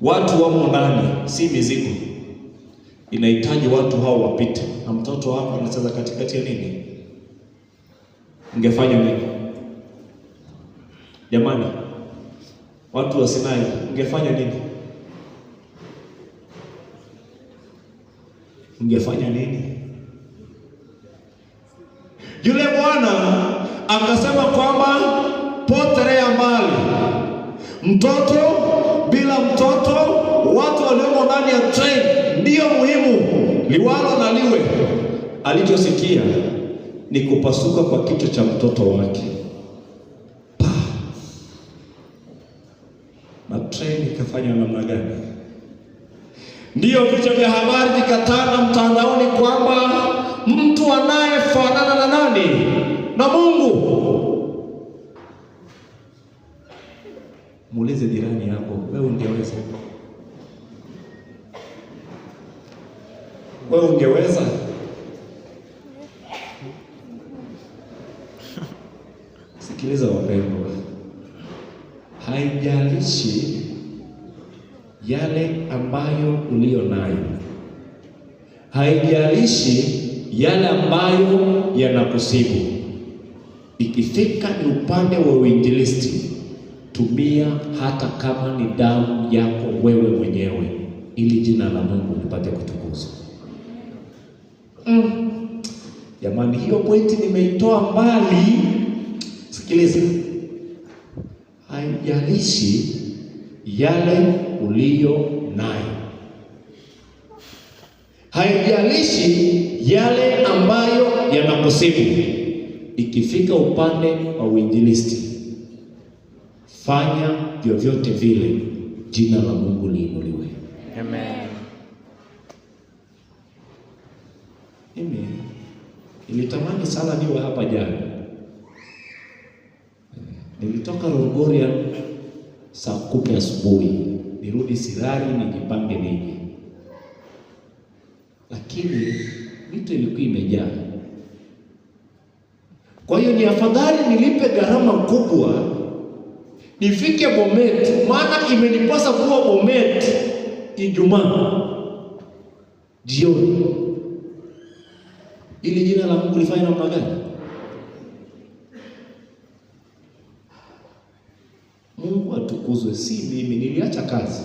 watu wamo ndani, si mizigo. Inahitaji watu hao wapite, na mtoto wako anacheza katikati ya nini? Ungefanya nini? Jamani, watu wa Sinai, ungefanya nini? Ungefanya nini? Yule bwana akasema kwamba potelea mbali, mtoto bila mtoto, watu waliomo ndani ya train ndio muhimu, liwalo na liwe. Alichosikia ni kupasuka kwa kichwa cha mtoto wake, na train ikafanya namna gani? Ndiyo vichwa vya habari vikatanda mtandaoni kwamba mtu anayefanana na nani? Na Mungu. Muulize jirani yako, wewe ungeweza? Wewe ungeweza? Sikiliza wapendwa, haijalishi yale ambayo ulio nayo, haijalishi yale ambayo yanakusibu. Ikifika ni upande wa uinjilisti, tumia hata kama ni damu yako wewe mwenyewe, ili jina la Mungu lipate kutukuzwa. Jamani, hiyo pointi nimeitoa mbali. Sikiliza, haijalishi yale ulio nayo, haijalishi yale ambayo yanakusibu. Ikifika upande wa uinjilisti, fanya vyovyote vile jina la Mungu liinuliwe. Amen. Mimi nilitamani sana niwe hapa jana. Nilitoka Rongoria saa 10 asubuhi, nirudi Sirari nijipange nije, lakini mito ilikuwa imejaa. Kwa hiyo ni afadhali nilipe gharama kubwa nifike Bomet, maana imenipasa kuwa Bomet Ijumaa jioni, ili jina la Mungu lifanye namna gani? Mungu atukuzwe. Si mimi niliacha kazi,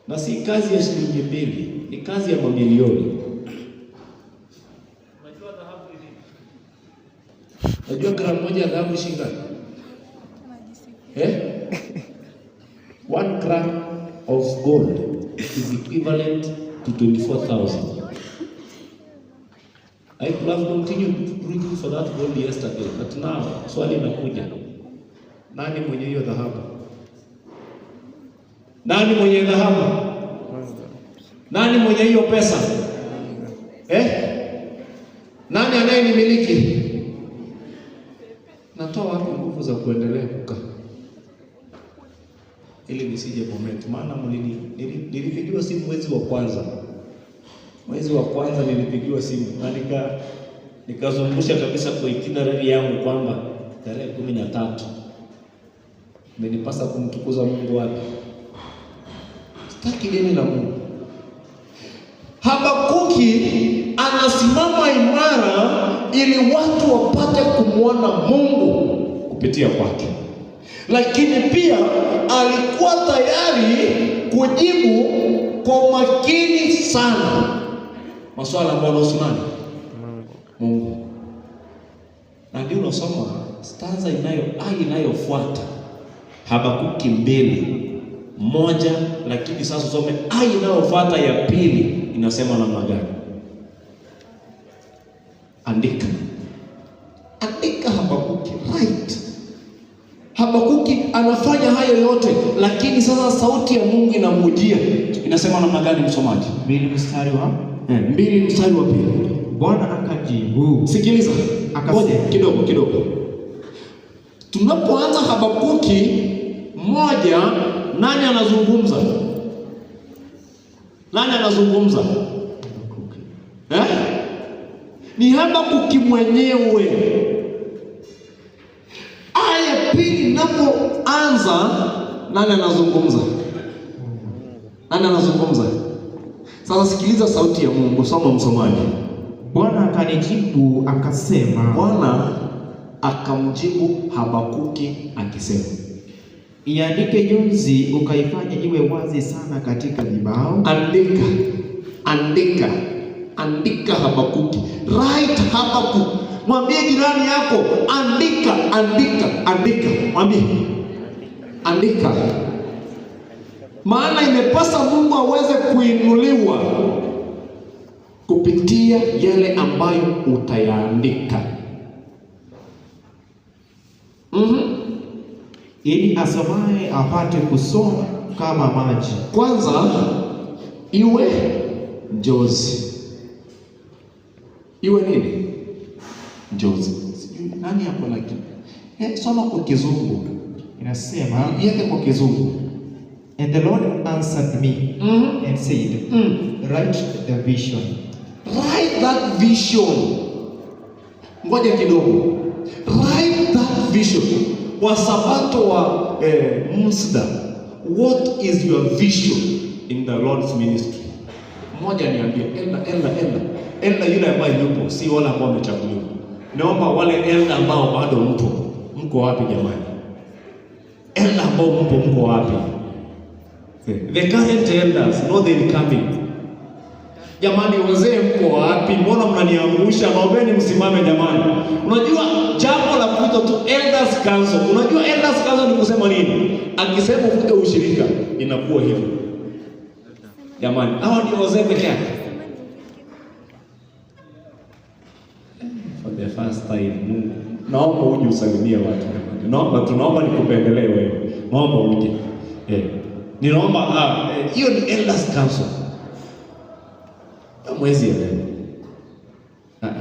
na si kazi ya shilingi 2, ni kazi ya mamilioni. Unajua gramu moja ya dhahabu shilingi ngapi? 1 gram of gold is equivalent to 24,000. I could have continued looking for that gold yesterday, but now swali inakuja, nani mwenye hiyo dhahabu? Nani mwenye dhahabu? Nani mwenye hiyo pesa? Nani anayenimiliki? Natoa wapi nguvu za kuendelea kukaa ili nisije Bomet? Maana nilipigiwa simu mwezi wa kwanza. Mwezi wa kwanza nilipigiwa simu na nikazungusha kabisa kwa itinerary yangu kwamba tarehe 13 imenipasa kumtukuza Mungu wapi? Sitaki deni la Mungu. Habakuki anasimama imara ili watu wapate kumwona Mungu kupitia kwake, lakini pia alikuwa tayari kujibu kwa umakini sana maswala ambayo yanahusu nani? Mungu. Na ndio unasoma stanza inayofuata Habakuki 2:1, lakini sasa usome inayofuata ya pili inasema namna gani? Andika Habakuki, right? Habakuki anafanya hayo yote, lakini sasa sauti ya Mungu inamujia. Inasema namna gani msomaji? 2 mstari wa 2 mstari wa 2. Bwana akajibu. Sikiliza, akasema kidogo. Tunapoanza Habakuki 1, nani anazungumza? Ni Habakuki mwenyewe. Aya pili napoanza, nani anazungumza? Sasa sikiliza sauti ya Mungu, soma msomaji. Bwana akanijibu akasema. Bwana akamjibu Habakuki akisema, iandike jonzi ukaifanye iwe wazi sana katika vibao. Andika Habakuki. Write Habakuki. Mwambie jirani yako, andika. Mwambie andika. Maana imepasa Mungu aweze kuinuliwa kupitia yale ambayo utayaandika. Ili asomaye apate kusoma kama maji. Kwanza iwe njozi. Iwe nini? Njozi. Sijui nani hapo lakini. Soma kwa Kizungu. Inasema, yake kwa Kizungu. And the Lord answered me and said, write the vision. Write that vision. Ngoja kidogo. Write that vision. Wasabato wa Msda, what is your vision in the Lord's ministry? Mmoja niambie, elda yule ambaye yupo, si wale ambao wamechaguliwa. Naomba wale elda ambao bado mko wapi jamani? Elda ambao mko wapi? The current elders, not the incoming. Jamani wazee mko wapi? Mbona mnaniangusha? Naombeni msimame jamani. Unajua jambo la kuita tu elders council. Unajua elders council ni kusema nini? Akisema ufute ushirika inakuwa hivyo. Jamani, hao ndio wazee pekee yake. For the first time, naomba uje usalimie watu. Tunaomba nikupendelee wewe. Naomba uje. Ninaomba hiyo ni elders council. Mwezi ya leo.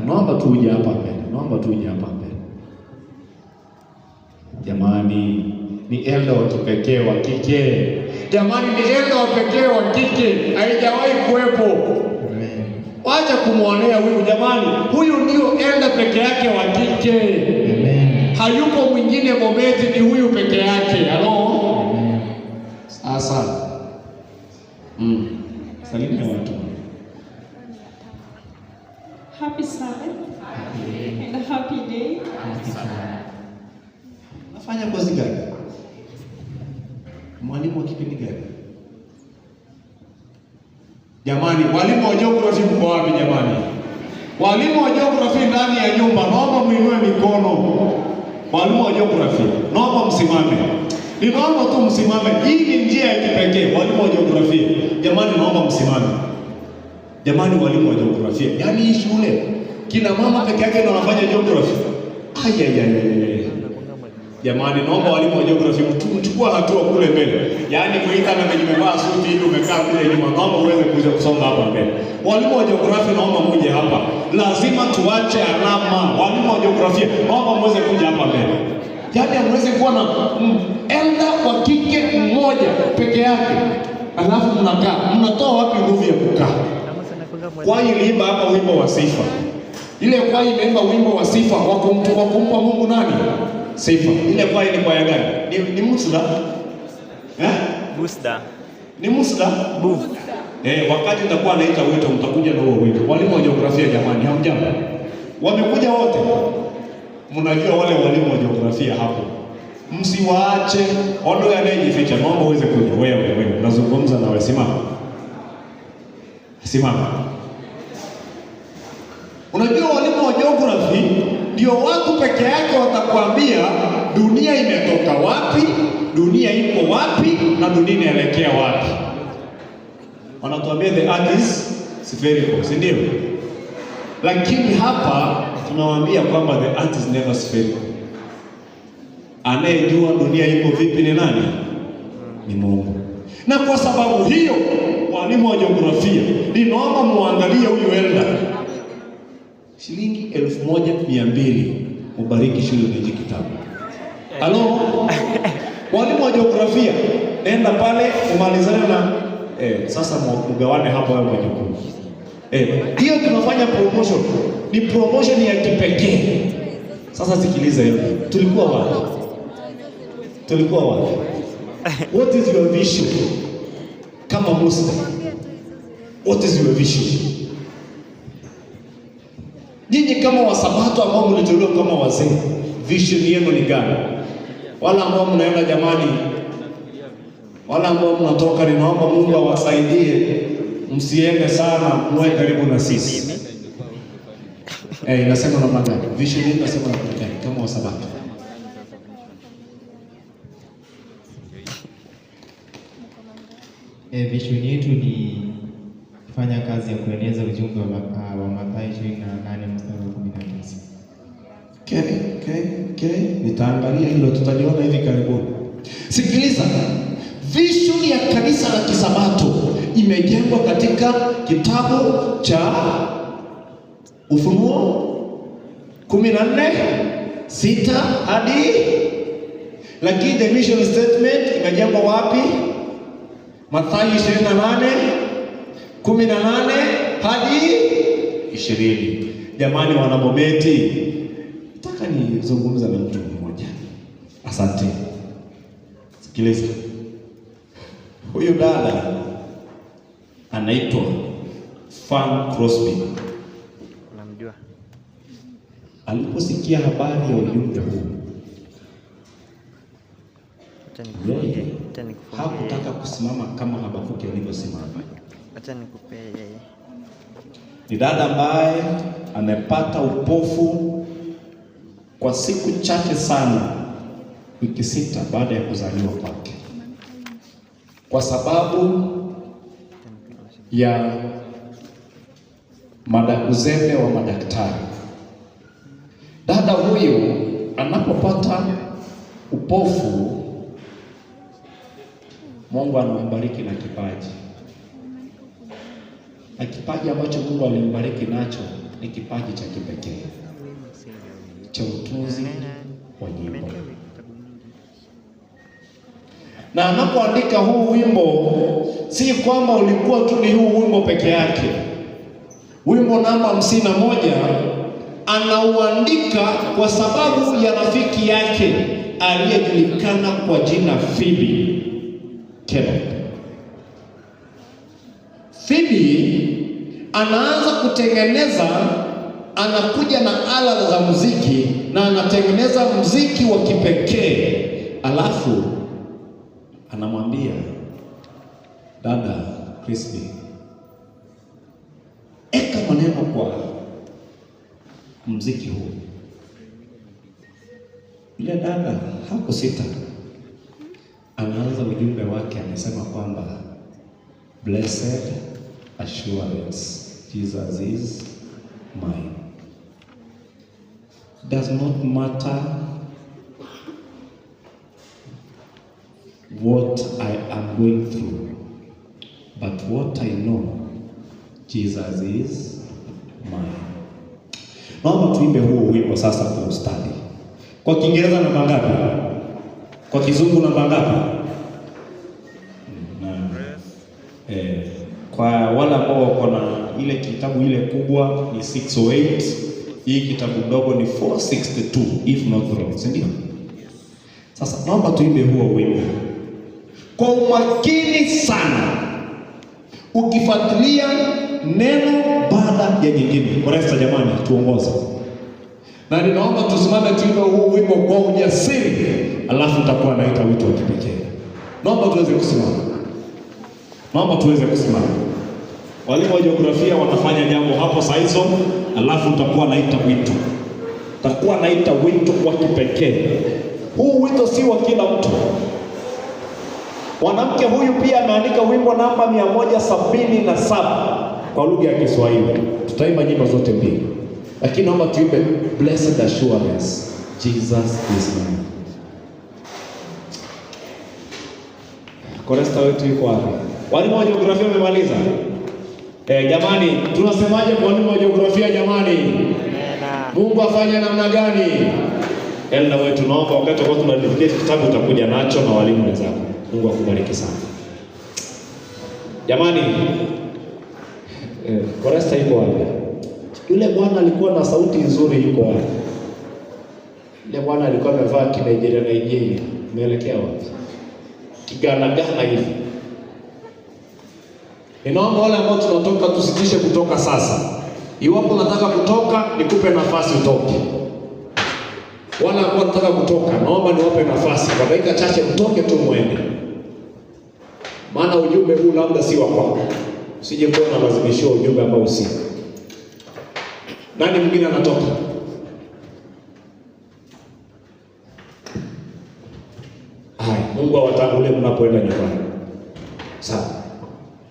Naomba tu uje hapa mbele. Jamani, ni elder wa kipekee wa kike. Jamani, ni elder wa pekee wa kike. Haijawahi kuwepo. Amen. Wacha kumwonea huyu jamani. Huyu ndio elder pekee yake wa kike. Amen. Hayupo mwingine Bometi, ni huyu pekee yake. Hello? Amen. Sasa. Salimia watu. Happy Sabbath and a happy day. Nafanya kazi gani? Mwalimu wa kipindi gani? Jamani, walimu wa geography mko wapi jamani? Walimu wa geography ndani ya nyumba, naomba muinue mikono. Walimu wa geography, naomba msimame. Ninaomba tu msimame. Hii ni njia ya kipekee. Walimu wa geography, jamani naomba msimame. Jamani walimu wa jiografia, yaani hii shule kina mama peke yake ndio wanafanya jiografia. Jamani naomba walimu wa jiografia mchukua hatua kule mbele. Yaani kuita na mimi nimevaa suti hivi umekaa kule nyuma, naomba uweze kuja kusonga hapa mbele. Walimu wa jiografia naomba muje hapa. Lazima tuache alama. Walimu wa jiografia naomba muweze kuja hapa mbele. Yaani hamwezi kuwa na elder wa kike mmoja peke yake. Alafu mnatoa wapi nguvu ya kukaa? Kwaya iliimba hapa wimbo wa sifa. Ile kwaya imeimba wimbo wa sifa wa kumpa Mungu nani? Sifa. Ile kwaya ni kwaya gani? Ni Musda? Musda. Ni Musda? Wakati nitakuwa naita wito mtakuja na huo wito. Walimu wa jiografia jamani, hamjambo? Wamekuja wote. Mnajua wale walimu wa jiografia hapo. Msiwaache, ondoe anayejificha. Naomba uweze kuja. Wewe nazungumza na wewe, simama. Unajua walimu wa geography ndio watu peke yake watakwambia dunia imetoka wapi, dunia iko wapi, na dunia inaelekea wapi. Wanatuambia the earth is spherical, si ndio? Lakini hapa tunawaambia kwamba the earth is never spherical. Anayejua dunia iko vipi ni nani? Ni Mungu. Na kwa sababu hiyo, walimu wa jiografia, ninaomba muangalie huyu elda. Shilingi 1200 ubariki shule hiki kitabu. Halo? Walimu wa jiografia, nenda pale umalizane na sasa mgawane hapo hapo majukumu. Hiyo tunafanya promotion. Ni promotion ya kipekee. Sasa sikiliza hiyo. Tulikuwa wapi? What is your vision? Kama Muslim. What is your vision? Nyinyi kama wasabato ambao mliteuliwa kama wazee, vision yenu ni gani? Wala ambao mnaenda jamani, wala ambao mnatoka, ninaomba Mungu awasaidie msiende sana, mwe karibu na sisi. Inasema namna gani? Vision yenu inasema namna gani kama wasabato? Vision yetu ni kufanya kazi ya kueneza ujumbe wa Mathayo 28 mstari wa 19. Okay. Nitaangalia hilo, tutaliona hivi karibuni. Sikiliza. Vision ya kanisa la Kisabato imejengwa katika kitabu cha Ufunuo 14:6 hadi, lakini the mission statement imejengwa wapi? Mathayo 28:18 hadi 20. Jamani wanabobeti, nataka nizungumza na mtu mmoja. Asante. Sikiliza. Huyu dada anaitwa Fan Crosby. Unamjua? Aliposikia habari ya ujumbe huu, hakutaka kusimama kama Habakuki alivyosimama. Acha nikupe yeye. Ni dada ambaye amepata upofu kwa siku chache sana, wiki 6 baada ya kuzaliwa kwake, kwa sababu ya uzembe wa madaktari. Dada huyu anapopata upofu, Mungu anambariki na kipaji. Na kipaji ambacho Mungu alimbariki nacho ni kipaji cha kipekee cha utunzi wa nyimbo. Na anapoandika huu wimbo, si kwamba ulikuwa tu ni huu wimbo peke yake. Wimbo namba 51 anauandika kwa sababu ya rafiki yake aliyejulikana kwa jina Phoebe Keller. Phoebe anaanza kutengeneza, anakuja na ala za muziki na anatengeneza muziki wa kipekee, alafu anamwambia dada Crispy, eka maneno kwa muziki huu. Ile dada hakusita, anaanza ujumbe wake, anasema kwamba blessed assurance, Jesus is mine. Does not matter what I am going through, but what I know, Jesus is mine. Naomba tuimbe huo wimbo sasa kwa ustadi. Kwa Kiingereza namba ngapi? Kwa Kizungu namba ngapi? Kwa wale ambao wako na ile kitabu ile kubwa ni 608, hii kitabu ndogo ni 462 if not wrong, si ndio? Sasa naomba tuimbe huo wimbo kwa umakini sana, ukifuatilia neno baada ya nyingine. Koresta jamani, tuongoze. Na ninaomba tusimame tuimbe huu wimbo kwa ujasiri, alafu tutakuwa naita wito wa kipekee. Naomba tuweze kusimama. Walimu wa jiografia wanafanya jambo hapo saa hizo, alafu utakuwa naita wito. Utakuwa naita wito kwa kipekee. Huu wito si wa kila mtu. Mwanamke huyu pia ameandika wimbo namba 177 kwa lugha ya Kiswahili. Tutaimba nyimbo zote mbili, lakini naomba tuimbe Blessed Assurance, Jesus is mine. Koresta wetu yuko wapi? Walimu wa jiografia wamemaliza? Jamani, tunasemaje kwa walimu wa jiografia jamani? Mungu afanye namna gani? Elda wetu, naomba wakati ambao tunadedicate kitabu utakuja nacho na walimu wenzako. Mungu akubariki sana. Jamani, Koresta yuko wapi? Yule bwana alikuwa na sauti nzuri yuko wapi? Yule bwana alikuwa amevaa Nigeria. Umeelekea wapi? Kigana hivi. Ninaomba wale ambao tunatoka tusitishe kutoka sasa. Iwapo unataka kutoka, nikupe nafasi utoke. Wala ambao nataka kutoka, naomba niwape nafasi. Kwa dakika chache mtoke tu muende. Maana ujumbe huu labda si wa kwako. Usije kuwa na lazimisho ujumbe ambao si. Nani mwingine anatoka? Hai, Mungu awatangulie mnapoenda nyumbani. Sawa.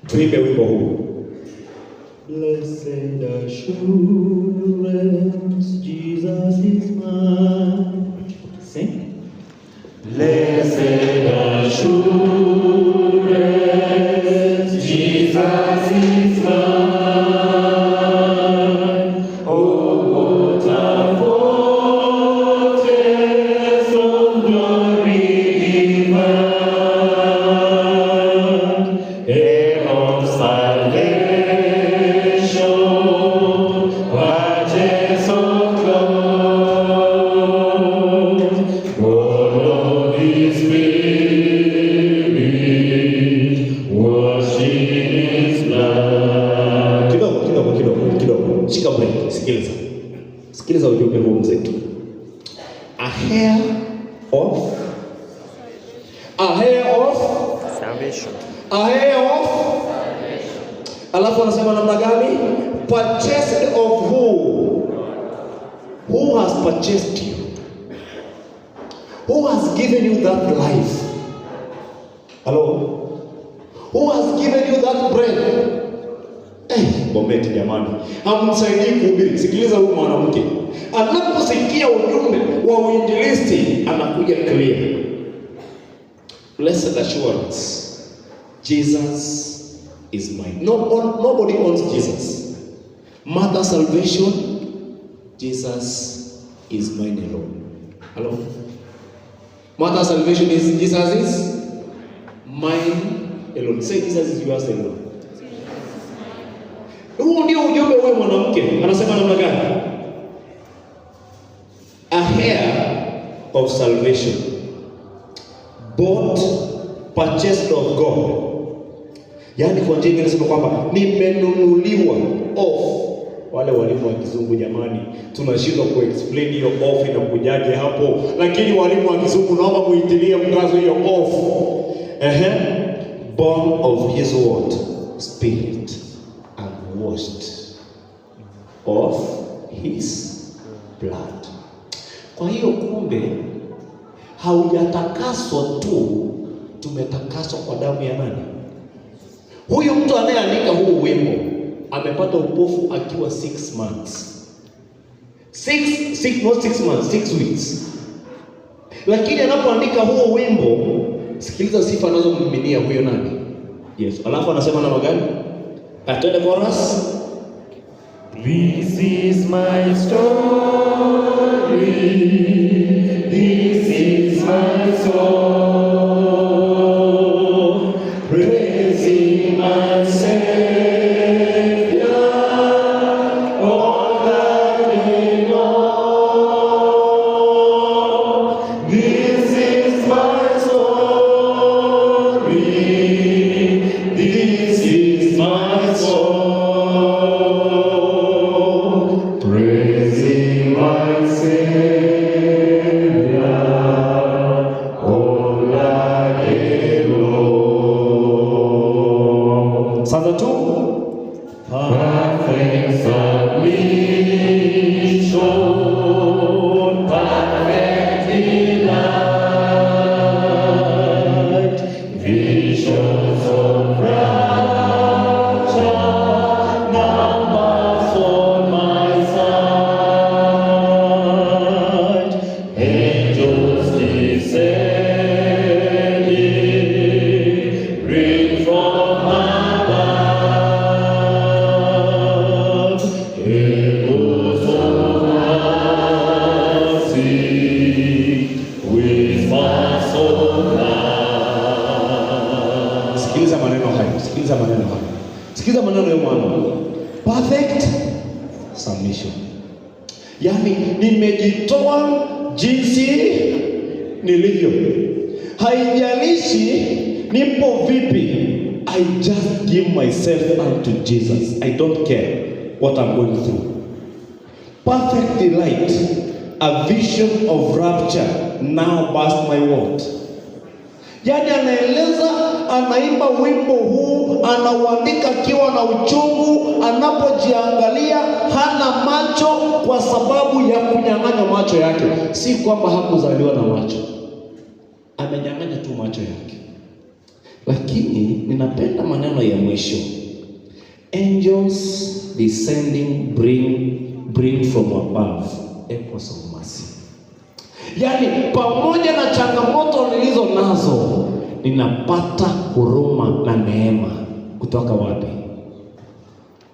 Tuimbe wimbo huu. Blessed assurance, Jesus is mine. Sing. Blessed assurance, Jesus is mine. Oh, what a fortress of glory divine, and of salvation, purchase of God, born of His Spirit, washed in His blood. Kidogo. Shika break. Sikiliza ujumbe huu mzito. A hair of Salvation. Alafu anasema namna gani? Purchased of who? Who has purchased you? Who has given you that life? Hello? Who has given you that breath? Bombeti jamani. Hamsaidii kuhubiri. Sikiliza huyu mwanamke. Anaposikia ujumbe wa uinjilisti anakuja clear. Blessed assurance. Jesus is mine. Nobody owns Jesus. Mother salvation. Jesus is mine alone. Hello? Mother salvation is Jesus is mine alone. Say Jesus is yours alone. Huu ndio ujumbe wa mwanamke. Anasema namna gani? A hair of salvation, bought, purchased of God. Yaani kwa njia inasema kwamba nimenunuliwa off. Wale walimu wa kizungu jamani, tunashindwa kuexplain hiyo off inakujaje hapo. Lakini walimu wa kizungu naomba muitilie mkazo hiyo off. Born of His word, Spirit, and washed of His blood. Kwa hiyo kumbe haujatakaswa tu, tumetakaswa kwa damu ya nani? Huyu mtu anayeandika huu wimbo amepata upofu akiwa 6 months. 6 weeks. Lakini anapoandika huu wimbo, sikiliza sifa anazomiminia huyo nani? Yesu. Alafu anasema namna gani? Atende chorus. This is my story. This is my song. Praising my Savior all the day long. This is my story. This is my song. Praising my Savior all Sikiza maneno ya Bwana. Perfect submission. Yaani nimejitoa jinsi nilivyo. Haijalishi nipo vipi. I just give myself unto Jesus. I don't care what I'm going through. Perfect delight, a vision of rapture now burst my world. Yaani anaeleza, anaimba wimbo huu, anauandika akiwa na uchungu, anapojiangalia hana macho kwa sababu ya kunyang'anya macho yake. Si kwamba hakuzaliwa na macho, amenyang'anya tu macho yake. Lakini ninapenda maneno ya mwisho. Angels descending bring from above echoes of mercy. Yaani pamoja na changamoto nilizo nazo, ninapata huruma na neema kutoka wapi?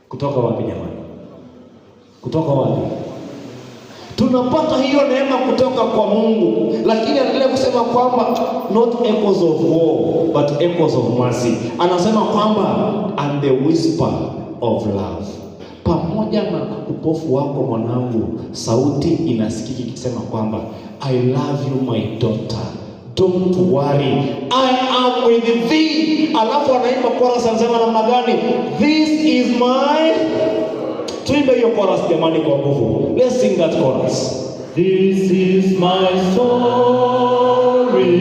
Kutoka wapi jamani? Kutoka wapi? Tunapata hiyo neema kutoka kwa Mungu. Lakini anaendelea kusema kwamba not echoes of war but echoes of mercy. Anasema kwamba and the whisper of love. Pamoja na upofu wako mwanangu, sauti inasikika ikisema kwamba I love you my daughter, don't worry, I am with thee. Alafu anaimba chorus, anasema namna gani? This is my... Tuimbe hiyo chorus jamani kwa nguvu. Let's sing that chorus. This is my story.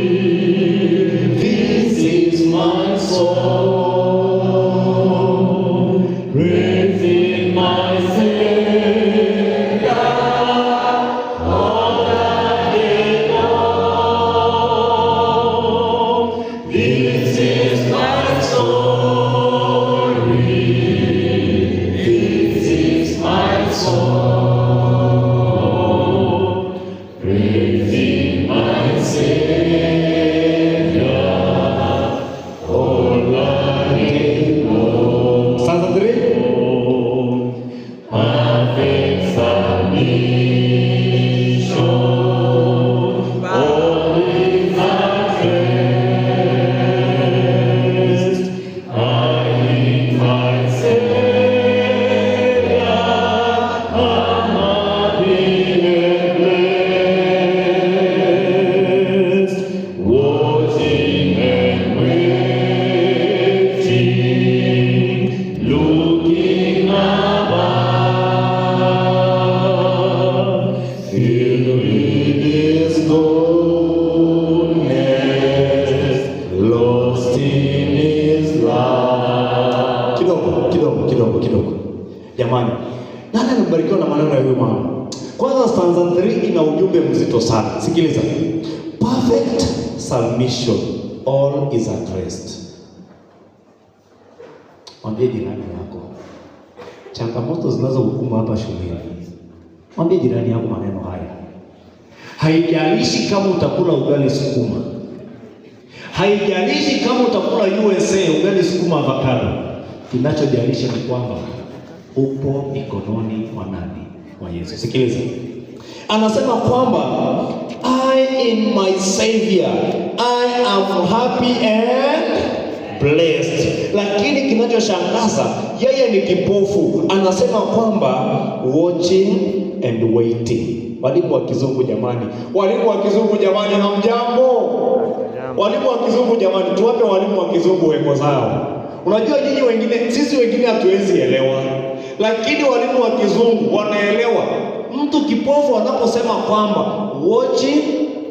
This is my song. Praising my Savior all the day long. This is my story. This is my song. Praising my Savior all the day long. Stanza 3. Perfect submission, all is at rest. I in my Savior am happy and blessed, watching and waiting, looking above, filled with His goodness, lost in His love. Kidogo. Jamani, nani anabarikiwa na maneno ya huyu mama? Kwanza stanza 3 ina ujumbe mzito sana. Sikiliza. Perfect submission, all is at rest. Mwambie jirani yako, changamoto zinazohukumu hapa shuleni, mwambie jirani yako maneno haya. Haijalishi kama utakula ugali sukuma, haijalishi kama utakula USA ugali sukuma avocado, kinachojalisha ni kwamba upo mikononi mwa nani? Mwa Yesu. Sikiliza, anasema kwamba I in my Savior, I am happy and blessed. Lakini kinachoshangaza, yeye ni kipofu. Anasema kwamba watching and waiting. Walimu wa kizungu jamani, walimu wa kizungu jamani, hamjambo? Walimu wa kizungu jamani, tuwape walimu wa kizungu weko zao. Unajua nyinyi wengine, sisi wengine hatuwezi elewa, lakini walimu wa kizungu wanaelewa. Mtu kipofu anaposema kwamba watching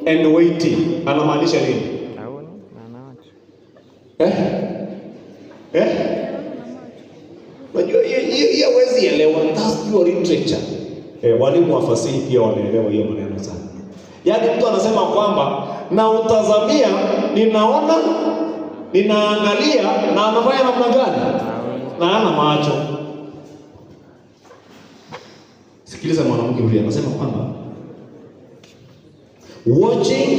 and waiting, anamaanisha nini? Unajua hiyo hawezi elewa, that's your literature. Walimu wa fasihi pia wanaelewa hiyo maneno sana. Yaani mtu anasema kwamba na utazamia, ninaona, ninaangalia, na anafanya namna gani? Na hana macho. Sikiliza mwanamke huyu anasema kwamba watching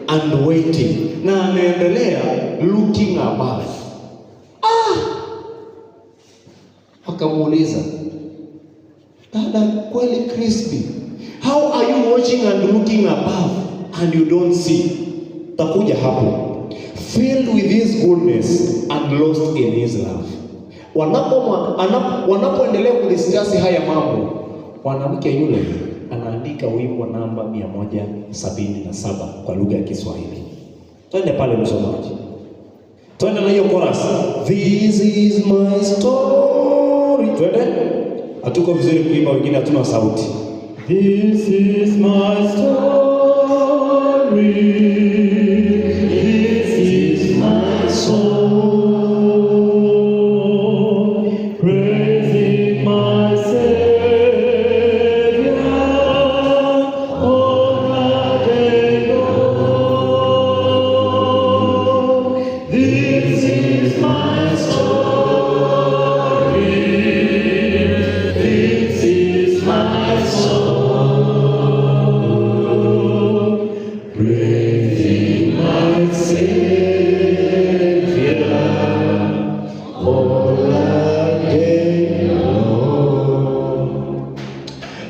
and waiting, na anaendelea looking above. Akamuuliza, dada kweli crispy, how are you watching and looking above and you don't see? Takuja hapo. Filled with His goodness and lost in His love. Wanapoendelea kudiskasi haya mambo, mwanamke yule anaandika wimbo namba 177 kwa lugha ya Kiswahili. Twende pale msomaji, twende na hiyo chorus. This is my story. Twende, hatuko vizuri kuimba, wengine hatuna sauti. This is my story. This is my soul, praising my Savior all the day long. This is my story. This is my soul, praising my Savior all the day long.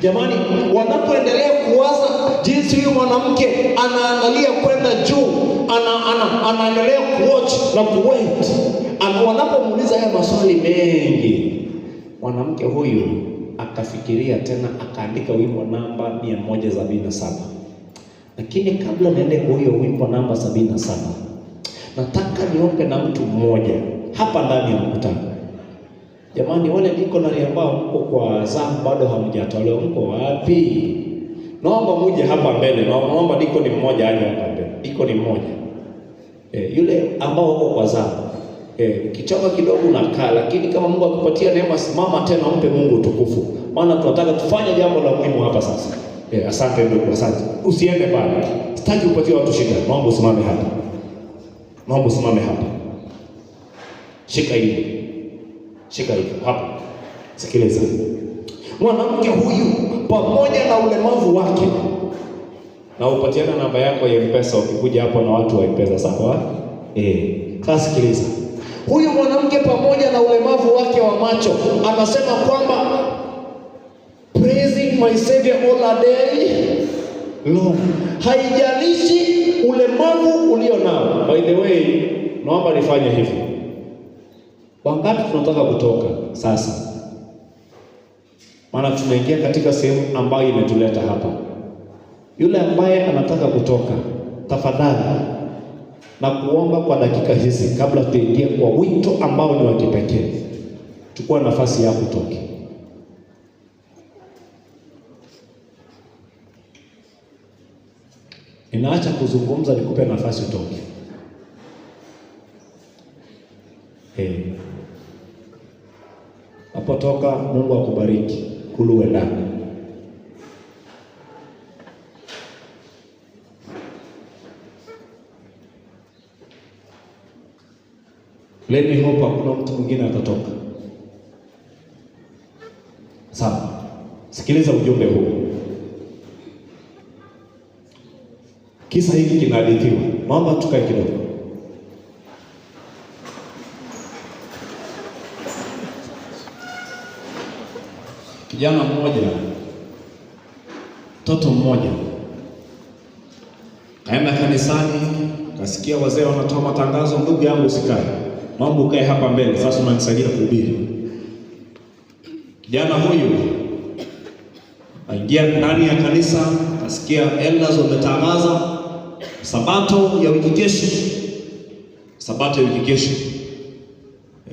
Jamani, wanapoendelea kuwaza jinsi huyu mwanamke anaangalia kwenda juu, anaendelea kuwatch na kuwait, wanapomuuliza haya maswali mengi, mwanamke huyu akafikiria tena, akaandika wimbo namba 177. Lakini kabla niende kwa hiyo wimbo namba 77, nataka niombe na mtu mmoja hapa ndani ya mkutano. Jamani, wale dikonari ambao mko kwa zamu bado hamjatolewa, mko wapi? Naomba muje hapa mbele. Naomba dikoni mmoja aje hapa mbele. Dikoni mmoja. Yule ambao wako kwa zamu. Ukichoka kidogo unakaa, lakini kama Mungu akupatia neema, simama tena, mpe Mungu utukufu. Maana tunataka tufanye jambo la muhimu hapa sasa. Asante ndugu, asante. Usiende pale. Sitaki upatie watu shida. Naomba usimame hapa. Naomba usimame hapa. Shika hivi. Shika hivi hapa. Sikiliza. Mwanamke huyu pamoja na ulemavu wake, na upatiana namba yako ya M-Pesa ukikuja hapo na watu wa M-Pesa, sawa? Sasa sikiliza. Huyu mwanamke pamoja na ulemavu wake wa macho anasema kwamba praising my Savior all the day long. Haijalishi ulemavu ulio nao. By the way, naomba nifanye hivi. Wangapi tunataka kutoka sasa? Maana tunaingia katika sehemu ambayo imetuleta hapa. Yule ambaye anataka kutoka, tafadhali na kuomba kwa dakika hizi kabla tuingie kwa wito ambao ni wa kipekee, chukua nafasi yako utoke. Ninaacha kuzungumza, nikupe nafasi utoke. Hapo toka, Mungu akubariki. Kuluwe ndani. Let me hope hakuna mtu mwingine atatoka. Sawa. Sikiliza ujumbe huu. Kisa hiki kinahadithiwa. Naomba tukae kidogo. Kijana mmoja, mtoto mmoja, kaenda kanisani, kasikia wazee wanatoa matangazo, ndugu yangu usikae. Naomba ukae hapa mbele, sasa unanisaidia kuhubiri. Kijana huyu aingia ndani ya kanisa, kasikia elders wametangaza sabato ya wiki kesho. Sabato ya wiki kesho.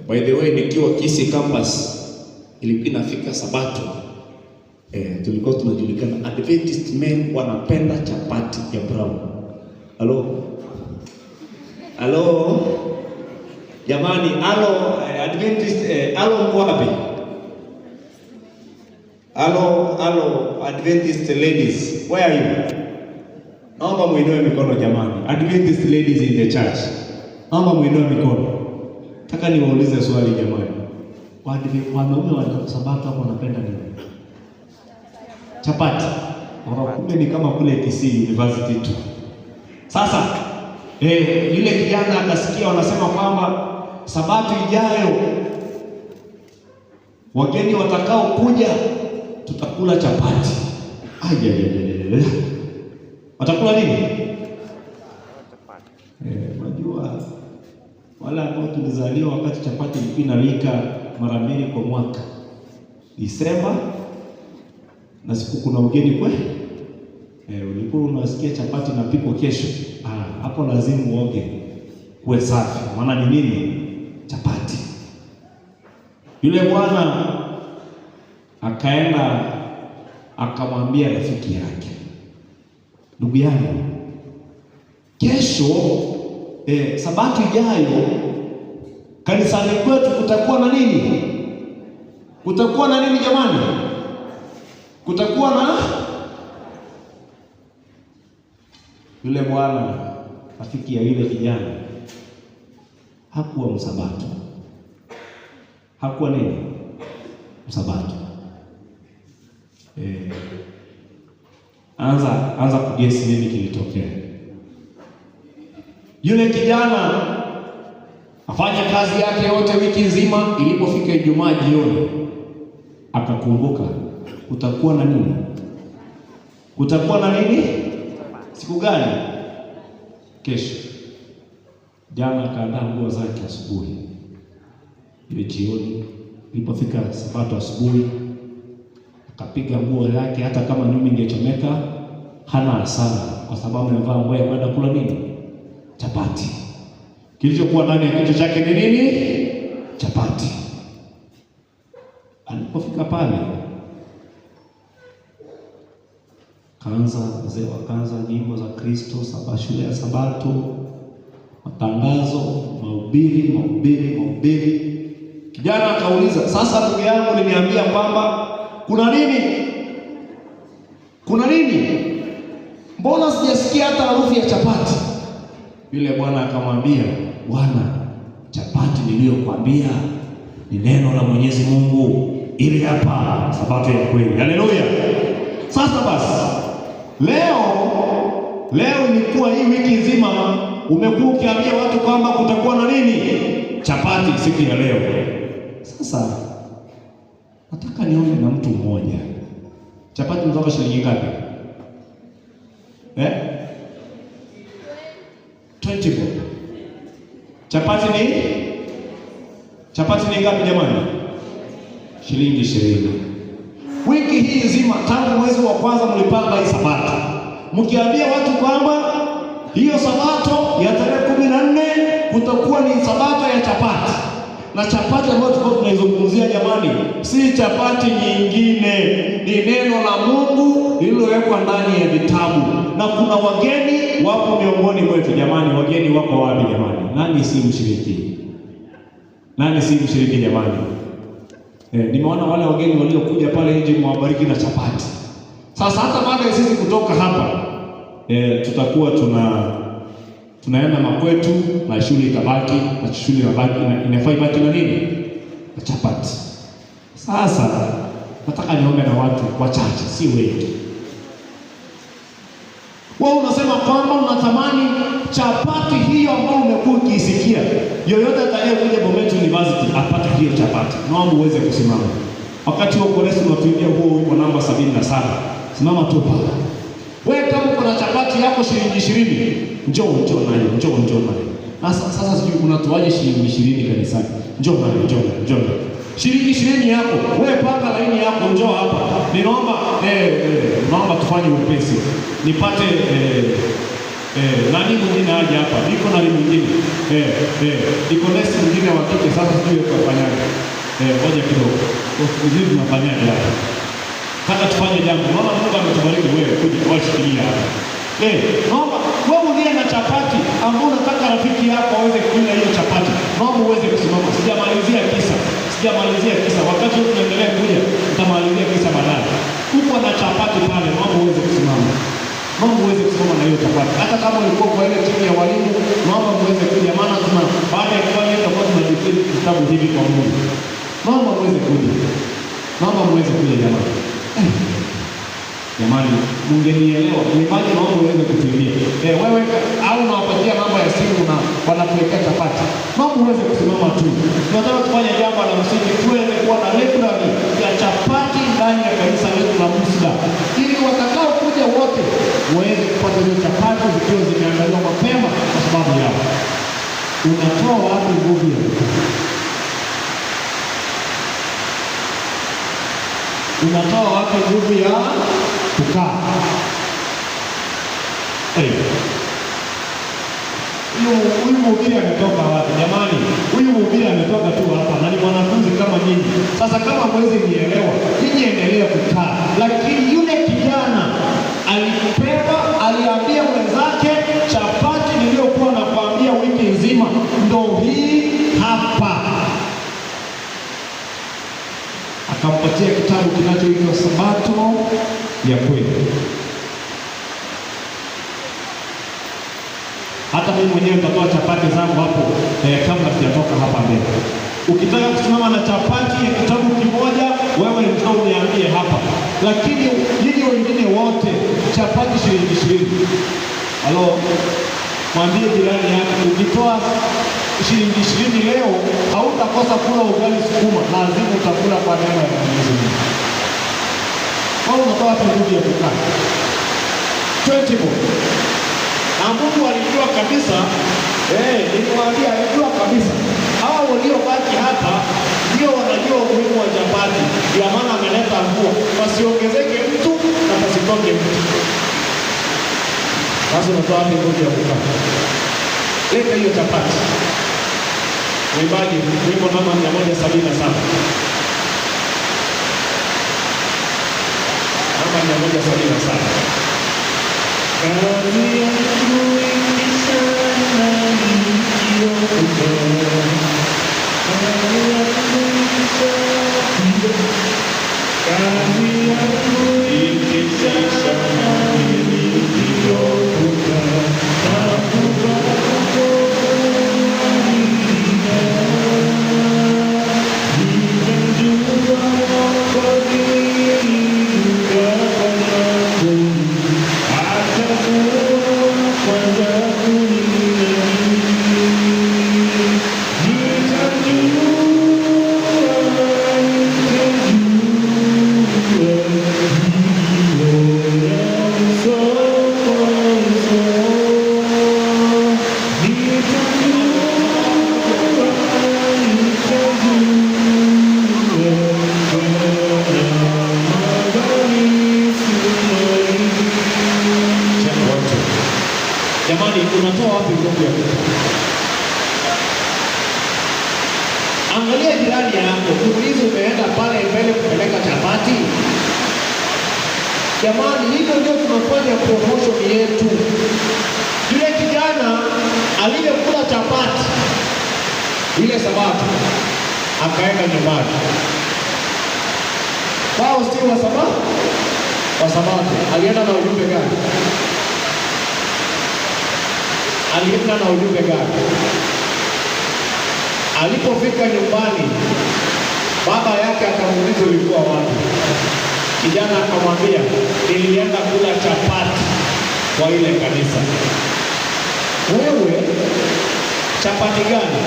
By the way, nikiwa Kisii campus ilikuwa inafika sabato, tulikuwa tunajulikana Adventist men wanapenda chapati ya brown. Halo jamani, Adventist, mko wapi? Adventist ladies, where are you? Naomba muinue mikono jamani. Adventist ladies in the church, naomba muinue mikono. Nataka niwaulize swali jamani. Wanaume wa sabato hapo wanapenda nini? Chapati. Kumbe ni kama kule Kisii University tu. Sasa yule kijana akasikia wanasema kwamba sabato ijayo wageni watakao kuja tutakula chapati. Watakula nini? Unajua wala ambao tulizaliwa wakati chapati ilikuwa inawika mara 2 kwa mwaka, Disemba na siku kuna ugeni kwe. Ulikuwa unasikia chapati na piko kesho, hapo lazima uoge kuwe safi, maana ni nini? Chapati. Yule bwana akaenda akamwambia rafiki yake, ndugu yangu, kesho Sabato ijayo kanisani kwetu kutakuwa na nini? Kutakuwa na nini jamani? Kutakuwa na... Yule bwana rafiki ya yule kijana hakuwa msabato. Hakuwa nini? Msabato. Anza kugesi nini kilitokea. Yule kijana afanya kazi yake yote wiki nzima, ilipofika Ijumaa jioni akakumbuka kutakuwa na nini? Kutakuwa na nini? Siku gani? Kesho. Jana akaandaa nguo zake asubuhi. Ile jioni ilipofika Sabato asubuhi akapiga nguo yake, hata kama nyumba ingechomeka hana hasara, kwa sababu amevaa nguo ya kwenda kula nini? Chapati. Kilichokuwa ndani ya kichwa chake ni nini? Chapati. Alipofika pale wakaanza nyimbo za Kristo, shule ya Sabato, matangazo, mahubiri. Kijana akauliza, sasa ndugu yangu niniambia kwamba kuna nini? Kuna nini? Mbona sijasikia hata harufu ya chapati? Yule bwana akamwambia, bwana, chapati niliyokuambia ni neno la Mwenyezi Mungu, ili hapa Sabato ya kweli. Haleluya. Sasa basi, leo ilikuwa hii wiki nzima umekuwa ukiambia watu kwamba kutakuwa na nini? Chapati siku ya leo. Sasa nataka nione na mtu mmoja. Chapati mtoka shilingi ngapi? 20 bob. Chapati ni ngapi jamani? Shilingi 20. Wiki hii nzima tangu mwezi wa kwanza mlipanga hii Sabato, mkiambia watu kwamba hiyo Sabato ya tarehe 14 kutakuwa ni Sabato ya chapati. Na chapati ambayo tulikuwa tunaizungumzia jamani, si chapati nyingine, ni neno la Mungu lililowekwa ndani ya vitabu. Na kuna wageni wapo miongoni mwetu jamani. Wageni wako wapi jamani? Nani si mshiriki? Nani si mshiriki jamani? Nimeona wale wageni waliokuja pale nje, mwabariki na chapati. Sasa hata baada ya sisi kutoka hapa tutakuwa tunaenda makwetu na shule ikabaki, na shule inabaki na inafai baki na nini? Na chapati. Sasa nataka niombe na watu wachache, si wengi. Wewe unasema kwamba unatamani chapati hiyo ambayo umekuwa ukisikia. Yoyote atakayekuja Bomet University apate hiyo chapati. Naomba uweze kusimama. Wakati wa koresi unatuimbia huo wimbo namba 77. Simama tu pale. Wewe kama uko na chapati yako shilingi 20, njoo nayo. Sasa sijui unatoaje shilingi 20 kanisani. Njoo nayo. Shilingi 20 yako, wewe panga laini yako, njoo hapa. Naomba tufanye upesi. Nipate nani mwingine aje hapa? Niko na mwingine. Niko nesi mwingine wa kike, sasa sijui kufanyaje. Ngoja kidogo. Sijui tunafanyaje hapa. Kata tufanye jambo. Naona Mungu ametubariki wewe kuja kuwashikilia hapa. Naomba wewe uliye na chapati ambao unataka rafiki yako aweze kula hiyo chapati, naomba uweze kusimama. Sijamalizia kisa. Wakati tunaendelea kuja tutamalizia kisa baadaye. Uko na chapati pale, naomba uweze kusimama. Na hiyo chapati. Hata kama ulikuwa kwa ile timu ya walimu, naomba uweze kuja, maana baada ya kufanya hiyo kwa tunajifiri kitabu hivi kwa Mungu. Naomba uweze kuja jamani. Jamani, mngenielewa. Nimaje naomba uweze kutulia. Wewe au unawapatia namba ya simu na wanakuwekea chapati. Naomba uweze kusimama tu. Tunataka kufanya jambo la msingi, tuweze kuwa na library ya chapati ndani ya kanisa letu la Musda. Ili watakao kuja wote waweze kupata hizo chapati zikiwa zimeandaliwa mapema kwa sababu yao. Unatoa wapi nguvu? unatoa wapi nguvu ya kukaa? Huyu mhubiri ametoka wapi jamani? Huyu mhubiri ametoka tu hapa na ni mwanafunzi kama nyinyi. Sasa kama mwezi nielewa, nyinyi endelea kukaa. Lakini yule kijana aliambia mwenzake, chapati niliyokuwa nakwambia wiki nzima ndo hii hapa. Akampatia kitabu kinachoitwa Sabato ya Kweli. Hata mimi mwenyewe nitatoa chapati zangu hapo kabla sijatoka hapa mbele. Ukitaka kusimama na chapati ya kitabu kimoja, wewe njoo uniambie hapa. Lakini nyinyi wengine wote chapati $20. Halo, mwambie jirani yako, ukitoa $20 leo hautakosa kula ugali sukuma, lazima utakula kwa neema ya Mwenyezi Mungu. Kwa unatoa nguvu ya kukaa 20 bob. Na Mungu alijua kabisa, nilimwambia alijua kabisa hao waliobaki hapa ndio wanajua umuhimu wa chapati. Ndio maana ameleta mvua, pasiongezeke mtu na pasitoke mtu. Sasa unatoa wapi nguvu ya kukaa? Leta hiyo chapati. Mwimbaji, wimbo namba 177. Namba 177. Kazi yangu ikisana nikiokoka, kazi yangu ikisana nikiokoka, nakupa jamani, unatoa wapi nguvu ya kukaa? Angalia jirani yako, muulize umeenda pale mbele kupeleka chapati? Jamani, hivyo ndio tunafanya promotion yetu. Yule kijana aliyekula chapati ile Sabato akaenda nyumbani. Wao sio wa Sabato. Alienda na ujumbe gani? Alipofika nyumbani, baba yake akamuuliza ulikuwa wapi? Kijana akamwambia, nilienda kula chapati kwa ile kanisa. Wewe chapati gani?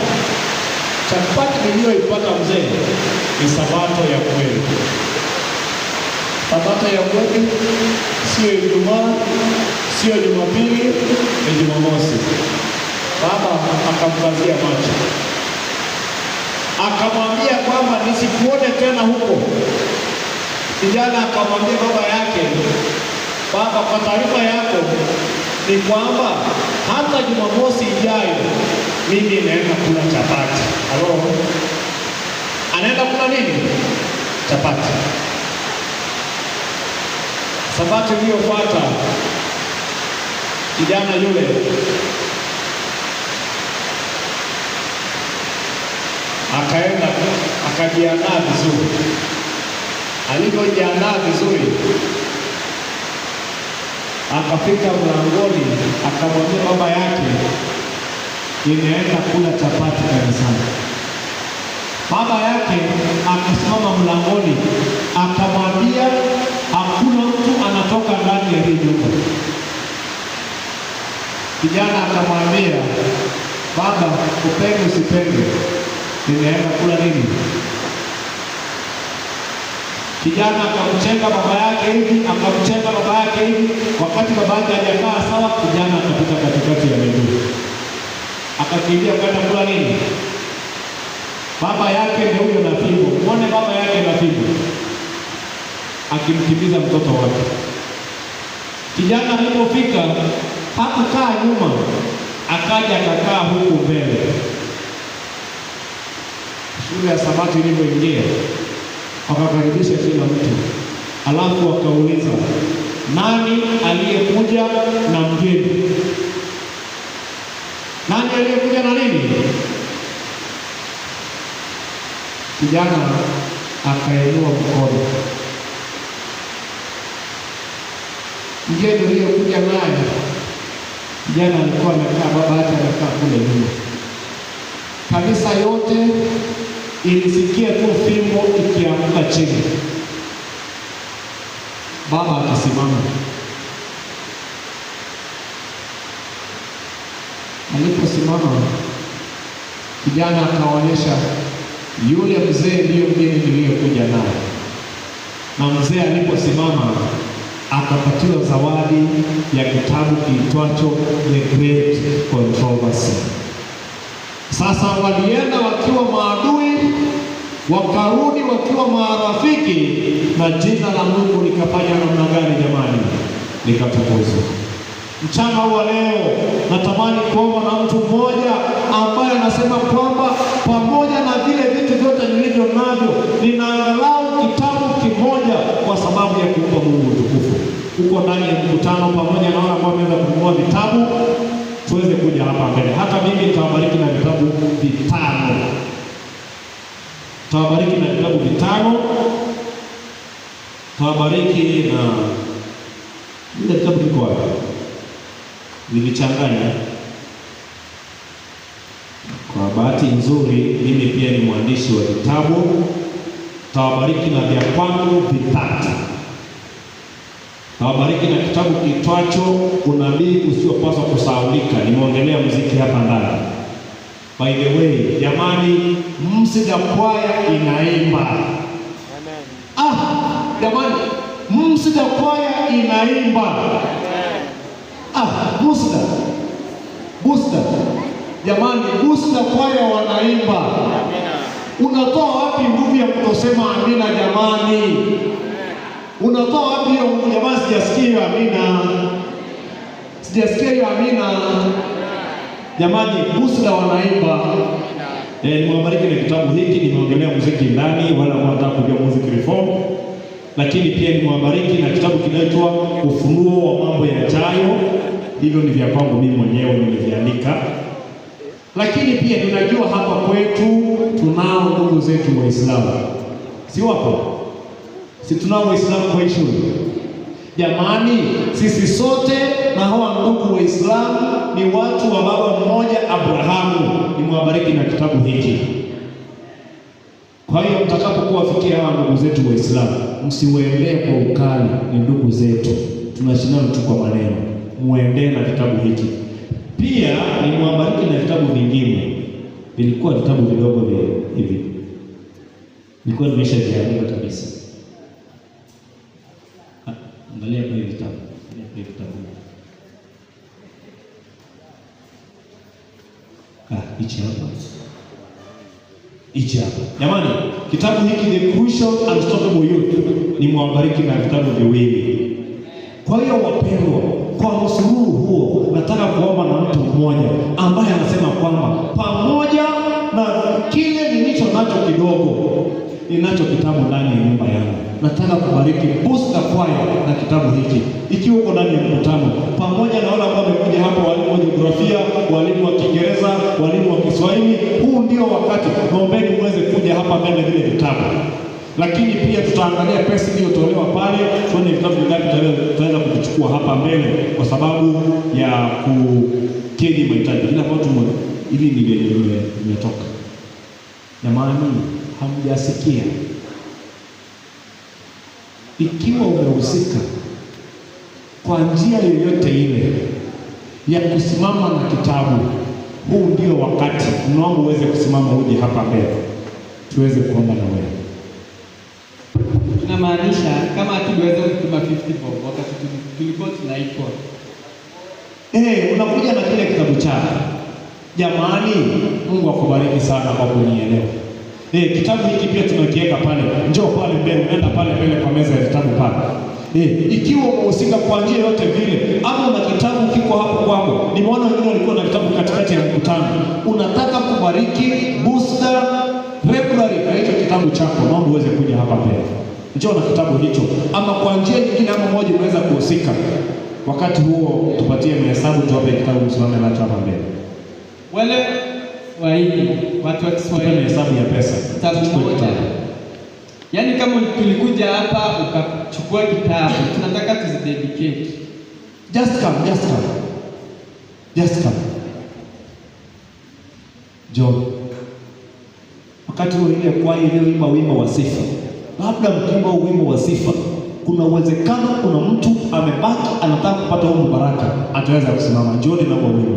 Chapati niliyoipata mzee ni Sabato ya kweli. Sabato ya kweli sio Ijumaa, sio Jumapili, ni Jumamosi. Baba akamkazia macho, akamwambia kwamba nisikuone tena huko. Kijana akamwambia baba yake, baba, kwa taarifa yako ni kwamba hata Jumamosi ijayo mimi naenda kula chapati. Halo, anaenda kula nini? Chapati. Sabato iliyofuata kijana yule akaenda akajiandaa vizuri. Alipojiandaa vizuri, akafika mlangoni, akamwambia baba yake, ninaenda kula chapati kanisani. Baba yake akasimama mlangoni, akamwambia hakuna mtu anatoka ndani ya hii nyumba. Kijana akamwambia, baba, upende usipende, ninaenda kula nini? Kijana akamchenga baba yake hivi, Wakati baba yake hajakaa sawa, kijana akapita katikati ya miguu, akakimbia kwenda kula nini? Baba yake ndio huyo na fimbo. Muone baba yake na fimbo. akimkimbiza mtoto wake. Kijana alipofika hakukaa nyuma, akaja akakaa huku mbele. Shule ya Sabato ilivyoingia, wakakaribisha kila mtu, alafu wakauliza nani aliyekuja na mgeni? Nani aliyekuja na nini? Kijana akainua mkono. Mgeni aliyekuja naye, kijana alikuwa amekaa, baba yake amekaa kule nyuma. Kanisa yote ilisikia tu fimbo ikianguka chini, baba akasimama. Aliposimama, kijana akaonyesha, yule mzee ndiyo mgeni niliyekuja naye. Na mzee aliposimama akapatiwa zawadi ya kitabu kiitwacho The Great Controversy. Sasa walienda wakiwa maadui, wakarudi wakiwa marafiki, na jina la Mungu likafanya namna gani jamani? Likatukuzwa. Mchana wa leo natamani kuomba na mtu mmoja ambaye anasema kwamba pamoja na vile vitu vyote nilivyo navyo, ninaangalau kitabu kimoja kwa sababu ya kumpa Mungu utukufu. Uko ndani ya mkutano pamoja na wale ambao wameweza kununua vitabu, tuweze kuja hapa mbele. Hata mimi nitawabariki na vitabu 5. Tawabariki na vitabu 5. Tawabariki na ile vitabu kiko wapi? Nilichanganya. Kwa bahati nzuri mimi pia ni mwandishi wa vitabu. Tawabariki na vya kwangu 3. Tawabariki na kitabu kiitwacho Unabii Usiopaswa Kusahaulika. Nimeongelea muziki hapa ndani. By the way, jamani, Msida kwaya inaimba. Amen. Jamani, Msida kwaya inaimba. Busta. Jamani, Busta kwaya wanaimba. Unatoa wapi nguvu ya kutosema amina jamani? Unatoa wapi hiyo nguvu jamani? Sijasikia hiyo amina. Sijasikia hiyo amina. Jamani, Busta wanaimba. Nimewabariki na kitabu hiki, nimeongelea muziki ndani, wala wanataka kujua music reform. Lakini pia nimewabariki na kitabu kinaitwa Ufunuo wa Mambo Yajayo. Hivyo ni vya kwangu mimi mwenyewe, nimeviandika. Lakini pia tunajua hapa kwetu tunao ndugu zetu Waislamu. Si wapo? Si tunao Waislamu kwa shule? Jamani, sisi sote na hawa ndugu Waislamu ni watu wa baba mmoja Abrahamu. Nimewabariki na kitabu hiki. Kwa hiyo mtakapokuwa wafikia hawa ndugu zetu Waislamu, msiwaendee kwa ukali, ni ndugu zetu. Tunashindana tu kwa maneno. Muendee na kitabu hiki. Pia nimwabariki na vitabu vingine. Vilikuwa vitabu vidogo hivi. Nilikuwa nimeshaviandika kabisa. Angalia kwa hivi vitabu. Hichi hapa. Jamani, kitabu hiki The Crucial Unstoppable Youth, nimwabariki na vitabu viwili. Kwa hiyo wapendwa, kwa msururu huo nataka kuomba na mtu mmoja ambaye anasema kwamba pamoja na kile nilicho nacho kidogo, ninacho kitabu ndani ya nyumba yangu. Nataka kubariki Busta kwaya na kitabu hiki. Ikiwa uko ndani ya mkutano pamoja na wale ambao wamekuja hapa, walimu wa jiografia, walimu wa Kiingereza, walimu wa Kiswahili, huu ndio wakati. Naombeni muweze kuja hapa mbele vile vitabu. Lakini pia tutaangalia pesa iliyotolewa pale, tuone vitabu vingapi tutaweza kuvichukua hapa mbele kwa sababu ya kukidhi mahitaji. Kila watu hivi ndivyo imetoka. Jamani, hamjasikia? Ikiwa umehusika kwa njia yoyote ile ya kusimama na kitabu, huu ndio wakati. Naomba uweze kusimama uje hapa mbele tuweze kuomba na wewe. Tunamaanisha kama hatuweza kutuma 50 bob wakati tulikuwa tunaitwa. Unakuja na kile kitabu chako. Jamani, Mungu akubariki sana kwa kunielewa. Kitabu hiki pia tunakiweka pale. Njoo pale mbele, nenda pale mbele kwa meza ya vitabu pale. Ikiwa umehusika kwa njia yote vile, ama una kitabu kiko hapo kwako. Nimeona wengine walikuwa na kitabu katikati ya mkutano. Unataka kubariki booster regularly na hicho kitabu chako, naomba uweze kuja hapa mbele. Njoo na kitabu hicho, ama kwa njia nyingine ama moja unaweza kuhusika. Wakati huo tupatie mahesabu, tuwape kitabu msimame nacho hapa mbele. Wale waini watu wa Kiswahili hesabu ya pesa. Kitabu moja. Yaani kama tulikuja hapa ukachukua kitabu, tunataka tuzidedicate. Just come. John. Wakati huo ile kwaya iliyoimba wimbo wa sifa. Labda mkiimba wimbo wa sifa, kuna uwezekano kuna mtu amebaki anataka kupata huo baraka, ataweza kusimama. John na wimbo.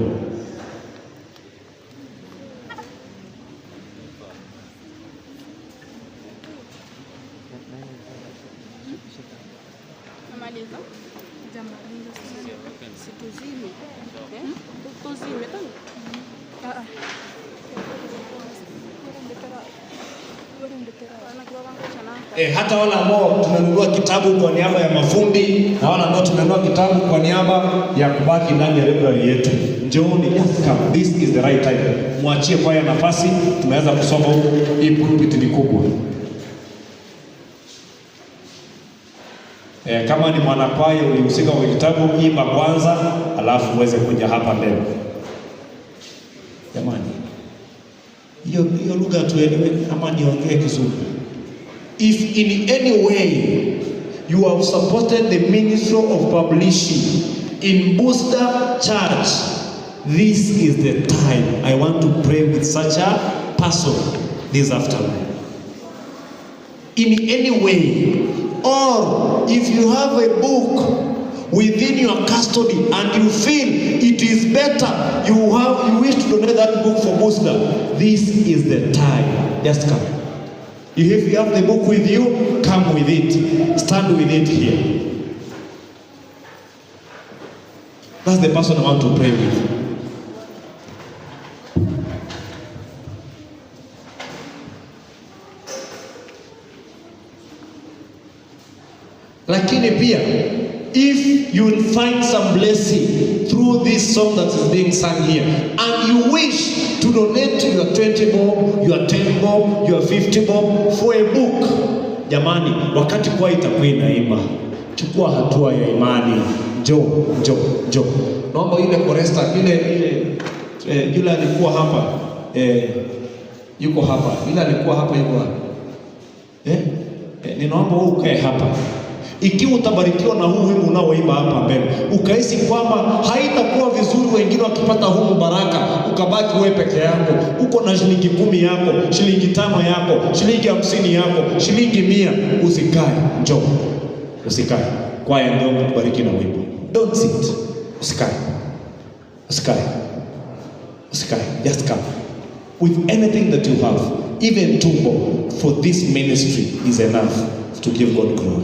Hata wale ambao tunanunua kitabu kwa niaba ya mafundi na wale ambao tunanunua kitabu kwa niaba ya kubaki ndani ya library yetu, njooni, just come. This is the right time. Mwachie kwaya nafasi, tunaweza kusoma huko. Hii pulpit ni kubwa. Kama ni mwanakwaya ulihusika kwa kitabu, imba kwanza, alafu uweze kuja hapa mbele. Jamani, hiyo lugha tuelewe ama niongee Kizungu? If in any way you have supported the ministry of publishing in Booster Church, this is the time. I want to pray with such a person this afternoon. In any way, or if you have a book within your custody and you feel it is better, you wish to donate that book for Booster, this is the time. Just come. If you have the book with you, come with it. Stand with it here. That's the person I want to pray with. Lakini pia, if you will find some blessing through this song that is being sung here, and you wish to donate your 20 bob, your 10 bob, your 50 bob for a book, jamani, wakati kwa itakuwa inaimba, chukua hatua ya imani. Njoo. Naomba ile koresta, yule alikuwa hapa, yuko hapa. Yule alikuwa hapa, yuko hapa. Ninaomba wewe ukae hapa. Ikiwa utabarikiwa na huu wimbo unaoimba hapa mbele, ukahisi kwamba haitakuwa vizuri wengine wakipata huu baraka, ukabaki wewe peke yako, uko na shilingi 10 yako, shilingi 5 yako, shilingi 50 yako, shilingi 100, usikae. Njoo. Usikae. Kwaya ndio kubariki na wimbo. Don't sit. Usikae. Just come. With anything that you have, even tumbo for this ministry is enough to give God glory.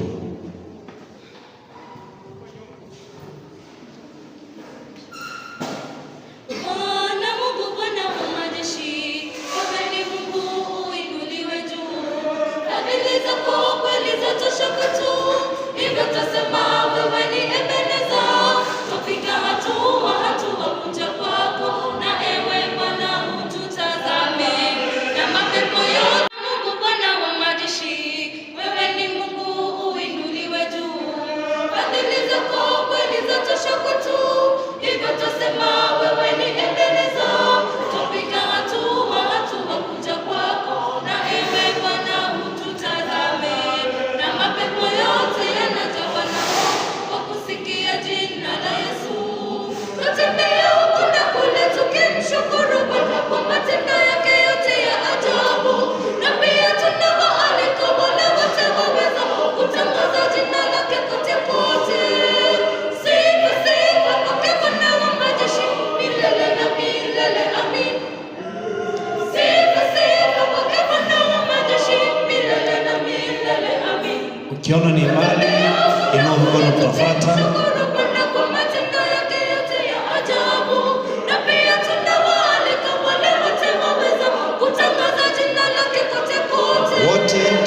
Wewe ni Mungu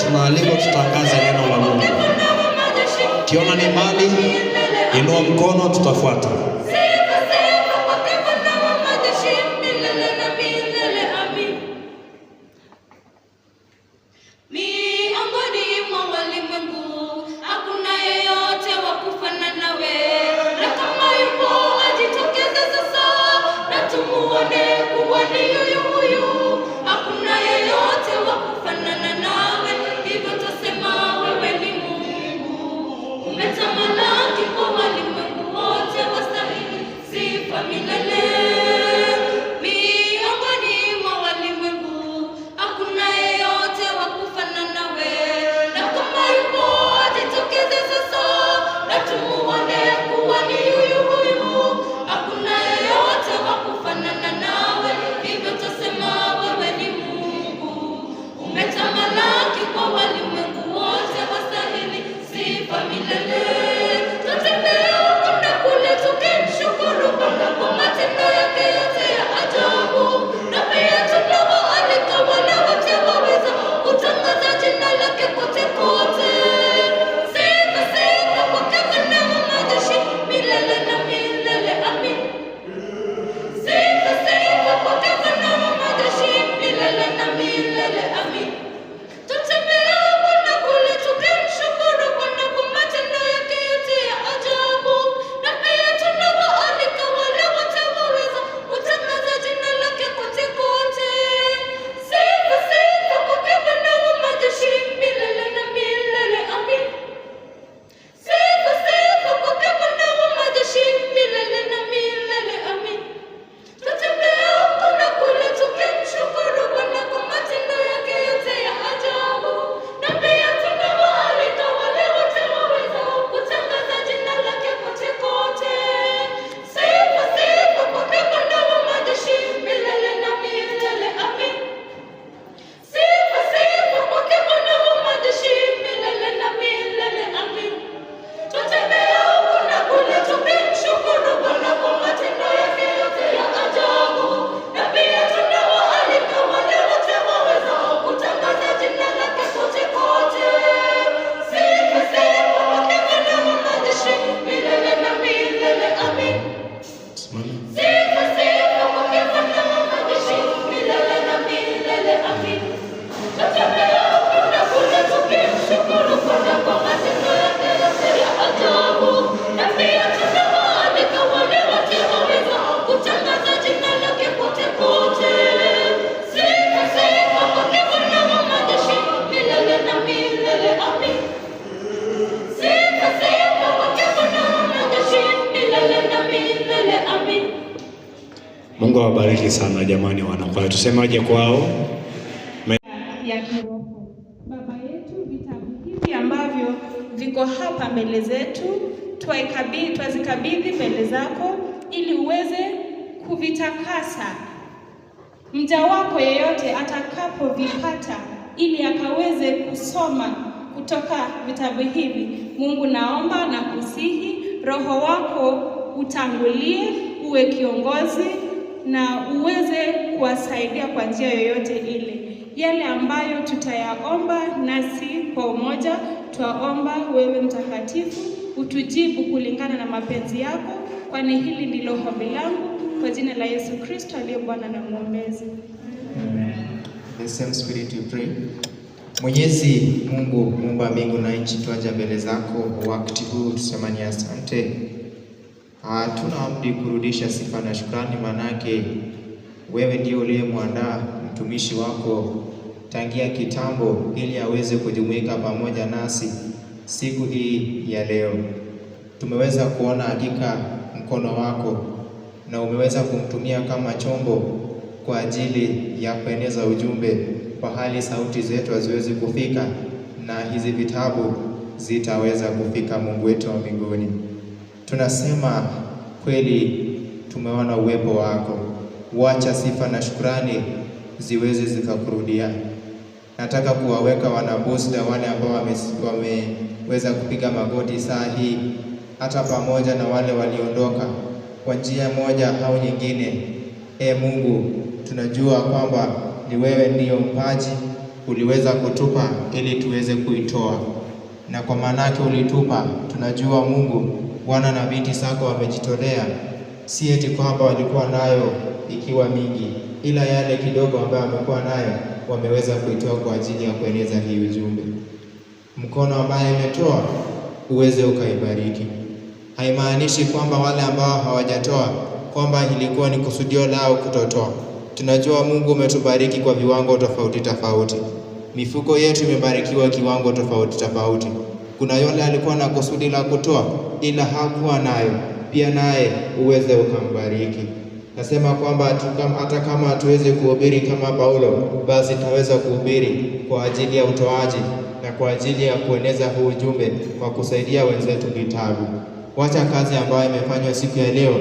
tunaalikwa tutangaze neno la Mungu. Ukiona ni mbali, inua mkono, tutafuata. Mungu awabariki sana jamani wanakwaya. Tusemaje kwao? Ya kiroho. Baba yetu, vitabu hivi ambavyo viko hapa mbele zetu, twazikabidhi mbele zako ili uweze kuvitakasa. Mja wako yeyote atakapovipata ili akaweze kusoma kutoka vitabu hivi, Mungu naomba na kusihi Roho wako utangulie, uwe kiongozi na uweze kuwasaidia kwa njia yoyote ile. Yale ambayo tutayaomba nasi kwa umoja, twaomba wewe Mtakatifu utujibu kulingana na mapenzi yako, kwani hili ndilo ombi langu kwa jina la Yesu Kristo aliye Bwana na Mwombezi. Amen. The same spirit we pray. Mwenyezi Mungu, Muumba mbingu na nchi, twaja mbele zako wakati huu tusemani asante. Hatuna amdi kurudisha sifa na shukrani, manake wewe ndio uliyemwandaa mtumishi wako tangia kitambo ili aweze kujumuika pamoja nasi siku hii ya leo. Tumeweza kuona hakika mkono wako na umeweza kumtumia kama chombo kwa ajili ya kueneza ujumbe pahali sauti zetu haziwezi kufika, na hizi vitabu zitaweza kufika. Mungu wetu wa mbinguni, tunasema kweli tumeona uwepo wako. Wacha sifa na shukrani ziweze zikakurudia. Nataka kuwaweka wanabusta wale ambao wameweza kupiga magoti saa hii, hata pamoja na wale waliondoka kwa njia moja au nyingine. Mungu, tunajua kwamba ni wewe ndiyo mpaji uliweza kutupa ili tuweze kuitoa, na kwa maanake ulitupa, tunajua Mungu, wana na binti zako wamejitolea, si eti kwamba walikuwa nayo ikiwa mingi, ila yale kidogo ambayo wamekuwa nayo wameweza kuitoa kwa ajili ya kueneza hii ujumbe. Mkono ambaye imetoa uweze ukaibariki. Haimaanishi kwamba wale ambao hawajatoa kwamba ilikuwa ni kusudio lao kutotoa. Tunajua Mungu umetubariki kwa viwango tofauti tofauti. Mifuko yetu imebarikiwa kiwango tofauti tofauti. Kuna yule alikuwa na kusudi la kutoa ila hakuwa nayo, pia naye uweze ukambariki. Nasema kwamba hata kama hatuwezi kuhubiri kama Paulo, basi tutaweza kuhubiri kwa ajili ya utoaji na kwa ajili ya kueneza huu ujumbe kwa kusaidia wenzetu vitabu. Wacha kazi ambayo imefanywa siku ya leo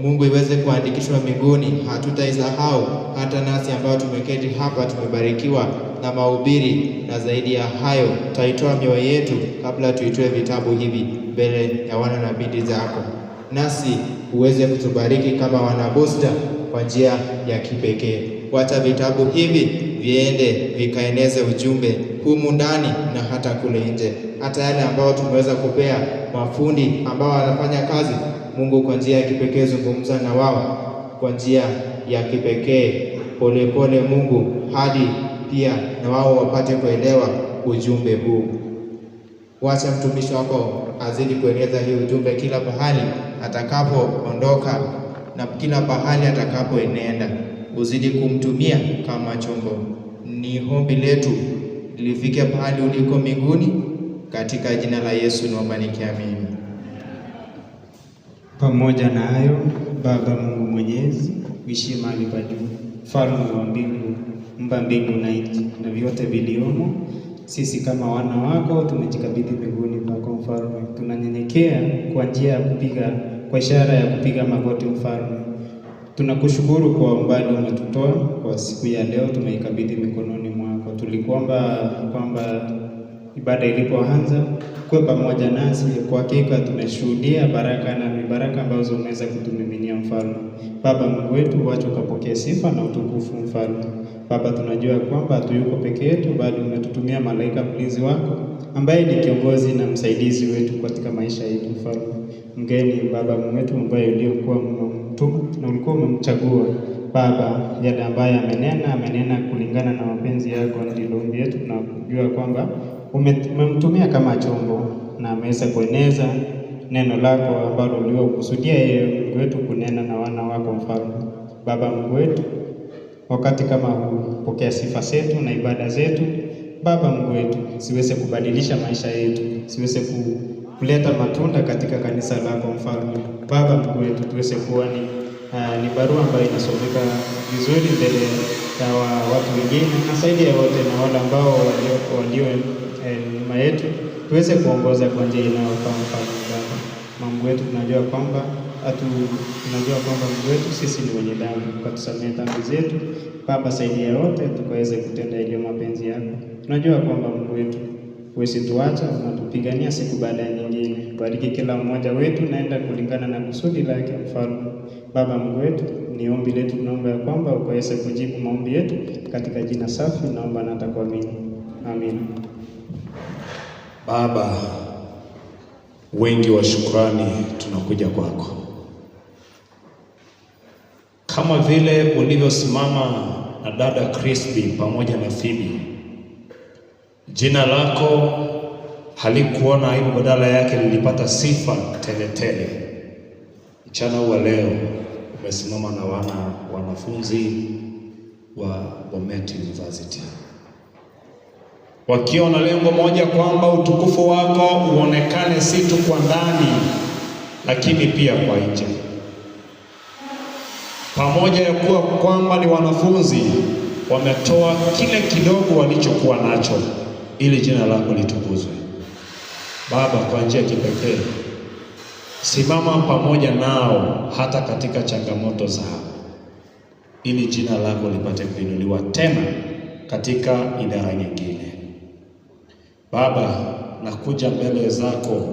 Mungu iweze kuandikishwa mbinguni, hatutaisahau. Hata nasi ambao tumeketi hapa tumebarikiwa na mahubiri, na zaidi ya hayo tutaitoa mioyo yetu kabla tuitoe vitabu hivi mbele ya wana na binti zako, nasi uweze kutubariki kama wana Booster kwa njia ya kipekee. Wacha vitabu hivi viende vikaeneze ujumbe humu ndani na hata kule nje. Hata yale ambao tumeweza kupea mafundi ambao wanafanya kazi, Mungu kwa njia ya kipekee zungumza na wao kwa njia ya kipekee, polepole Mungu, hadi pia na wao wapate kuelewa ujumbe huu. Wacha mtumishi wako azidi kueneza hii ujumbe kila pahali atakapoondoka na kila pahali atakapoenenda. Uzidi kumtumia kama chombo. Ni ombi letu lifike pahali uliko mbinguni, katika jina la Yesu naomba nikiamini. Pamoja na hayo, Baba Mungu Mwenyezi, uishi mahali pa juu, Mfalme wa mbingu, mba mbingu na nchi na vyote viliomo, sisi kama wana wako tumejikabidhi mbinguni pako Mfalme. Tunanyenyekea kwa njia ya kupiga, kwa ishara ya kupiga magoti Mfalme. Tunakushukuru kwa umbali umetutoa kwa siku ya leo, tumeikabidhi mikononi mwako. Tulikuomba kwamba ibada ilipoanza kuwe pamoja nasi. Kwa hakika tumeshuhudia baraka na mibaraka ambazo umeweza kutumiminia Mfalme. Baba Mungu wetu, wacha ukapokea sifa na utukufu Mfalme. Baba, tunajua kwamba hatuyuko peke yetu, bali umetutumia malaika mlinzi wako ambaye ni kiongozi na msaidizi wetu katika maisha yetu Mfalme. Mgeni Baba Mungu wetu ambaye uliokuwa umemtuma na ulikuwa umemchagua Baba, yale ambaye amenena kulingana na mapenzi yako, ndilo ombi yetu, na kujua kwamba umemtumia kama chombo na ameweza kueneza neno lako ambalo uliokusudia yeye Mungu wetu kunena na wana wako Mfalme. Baba Mungu wetu, wakati kama huu, pokea sifa zetu na ibada zetu Baba Mungu wetu, siweze kubadilisha maisha yetu, siweze kuleta matunda katika kanisa lako Mfalme. Baba Mungu wetu, tuweze kuwa ni barua ambayo inasomeka vizuri mbele ya watu wengine, na zaidi ya wote na wale ambao walio nyuma yetu, tuweze kuongoza kwa njia inayofaa Mfalme. Baba Mungu wetu, tunajua kwamba Mungu wetu sisi ni wenye dhambi, ukatusamehe dhambi zetu Baba, zaidi ya yote tukaweze kutenda ile mapenzi yako. Tunajua kwamba Mungu wetu huwezi tuacha, unatupigania siku baada ya nyingine. Bariki kila mmoja wetu, naenda kulingana na kusudi lake Mfalme. Baba Mungu wetu, ni ombi letu, tunaomba ya kwamba ukaweze kujibu maombi yetu katika jina safi, naomba na nitakuamini. Amen. Baba, wengi wa shukrani tunakuja kwako, kama vile ulivyosimama na dada Crispy pamoja na Phoebe. Jina lako halikuona aibu, badala yake lilipata sifa tele tele. Mchana wa leo umesimama na wanafunzi wa Bomet University wakiwa na lengo moja, kwamba utukufu wako uonekane si tu kwa ndani, lakini pia kwa nje. Pamoja ya kuwa kwamba ni wanafunzi, wametoa kile kidogo walichokuwa nacho ili jina lako litukuzwe. Baba, kwa njia ya kipekee simama pamoja nao hata katika changamoto zao, ili jina lako lipate kuinuliwa tena katika idara nyingine. Baba, nakuja mbele zako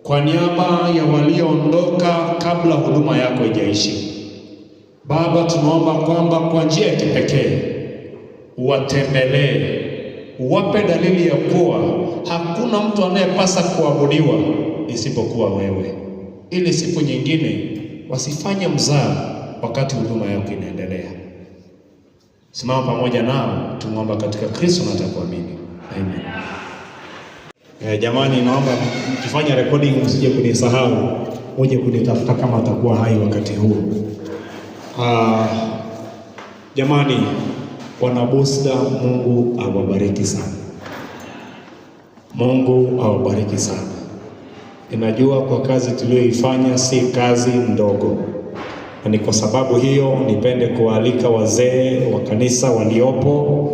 kwa niaba ya walioondoka kabla huduma yako haijaishi. Baba, tunaomba kwamba kwa njia ya kipekee uwatembelee Wape dalili ya kuwa hakuna mtu anayepasa kuabudiwa isipokuwa wewe, ili siku nyingine wasifanye mzaha wakati huduma yako inaendelea. Simama pamoja nao, tumwomba katika Kristo na atakuamini. Amen. Jamani, naomba mkifanya recording msije kunisahau, uje kunitafuta kama atakuwa hai wakati huu. Jamani, wana Bosda, Mungu awabariki sana. Mungu awabariki sana. Ninajua kwa kazi tuliyoifanya si kazi ndogo, na ni kwa sababu hiyo nipende kualika wazee wa kanisa waliopo,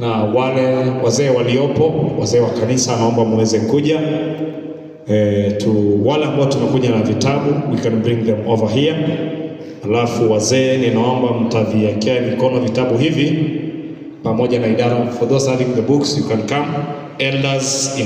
na wale wazee waliopo, wazee wa kanisa, naomba muweze kuja. Wale ambao tumekuja na vitabu, we can bring them over here. Alafu wazee, ninaomba mtaviwekea mikono vitabu hivi pamoja na idara. For those having the books, you can come. Elders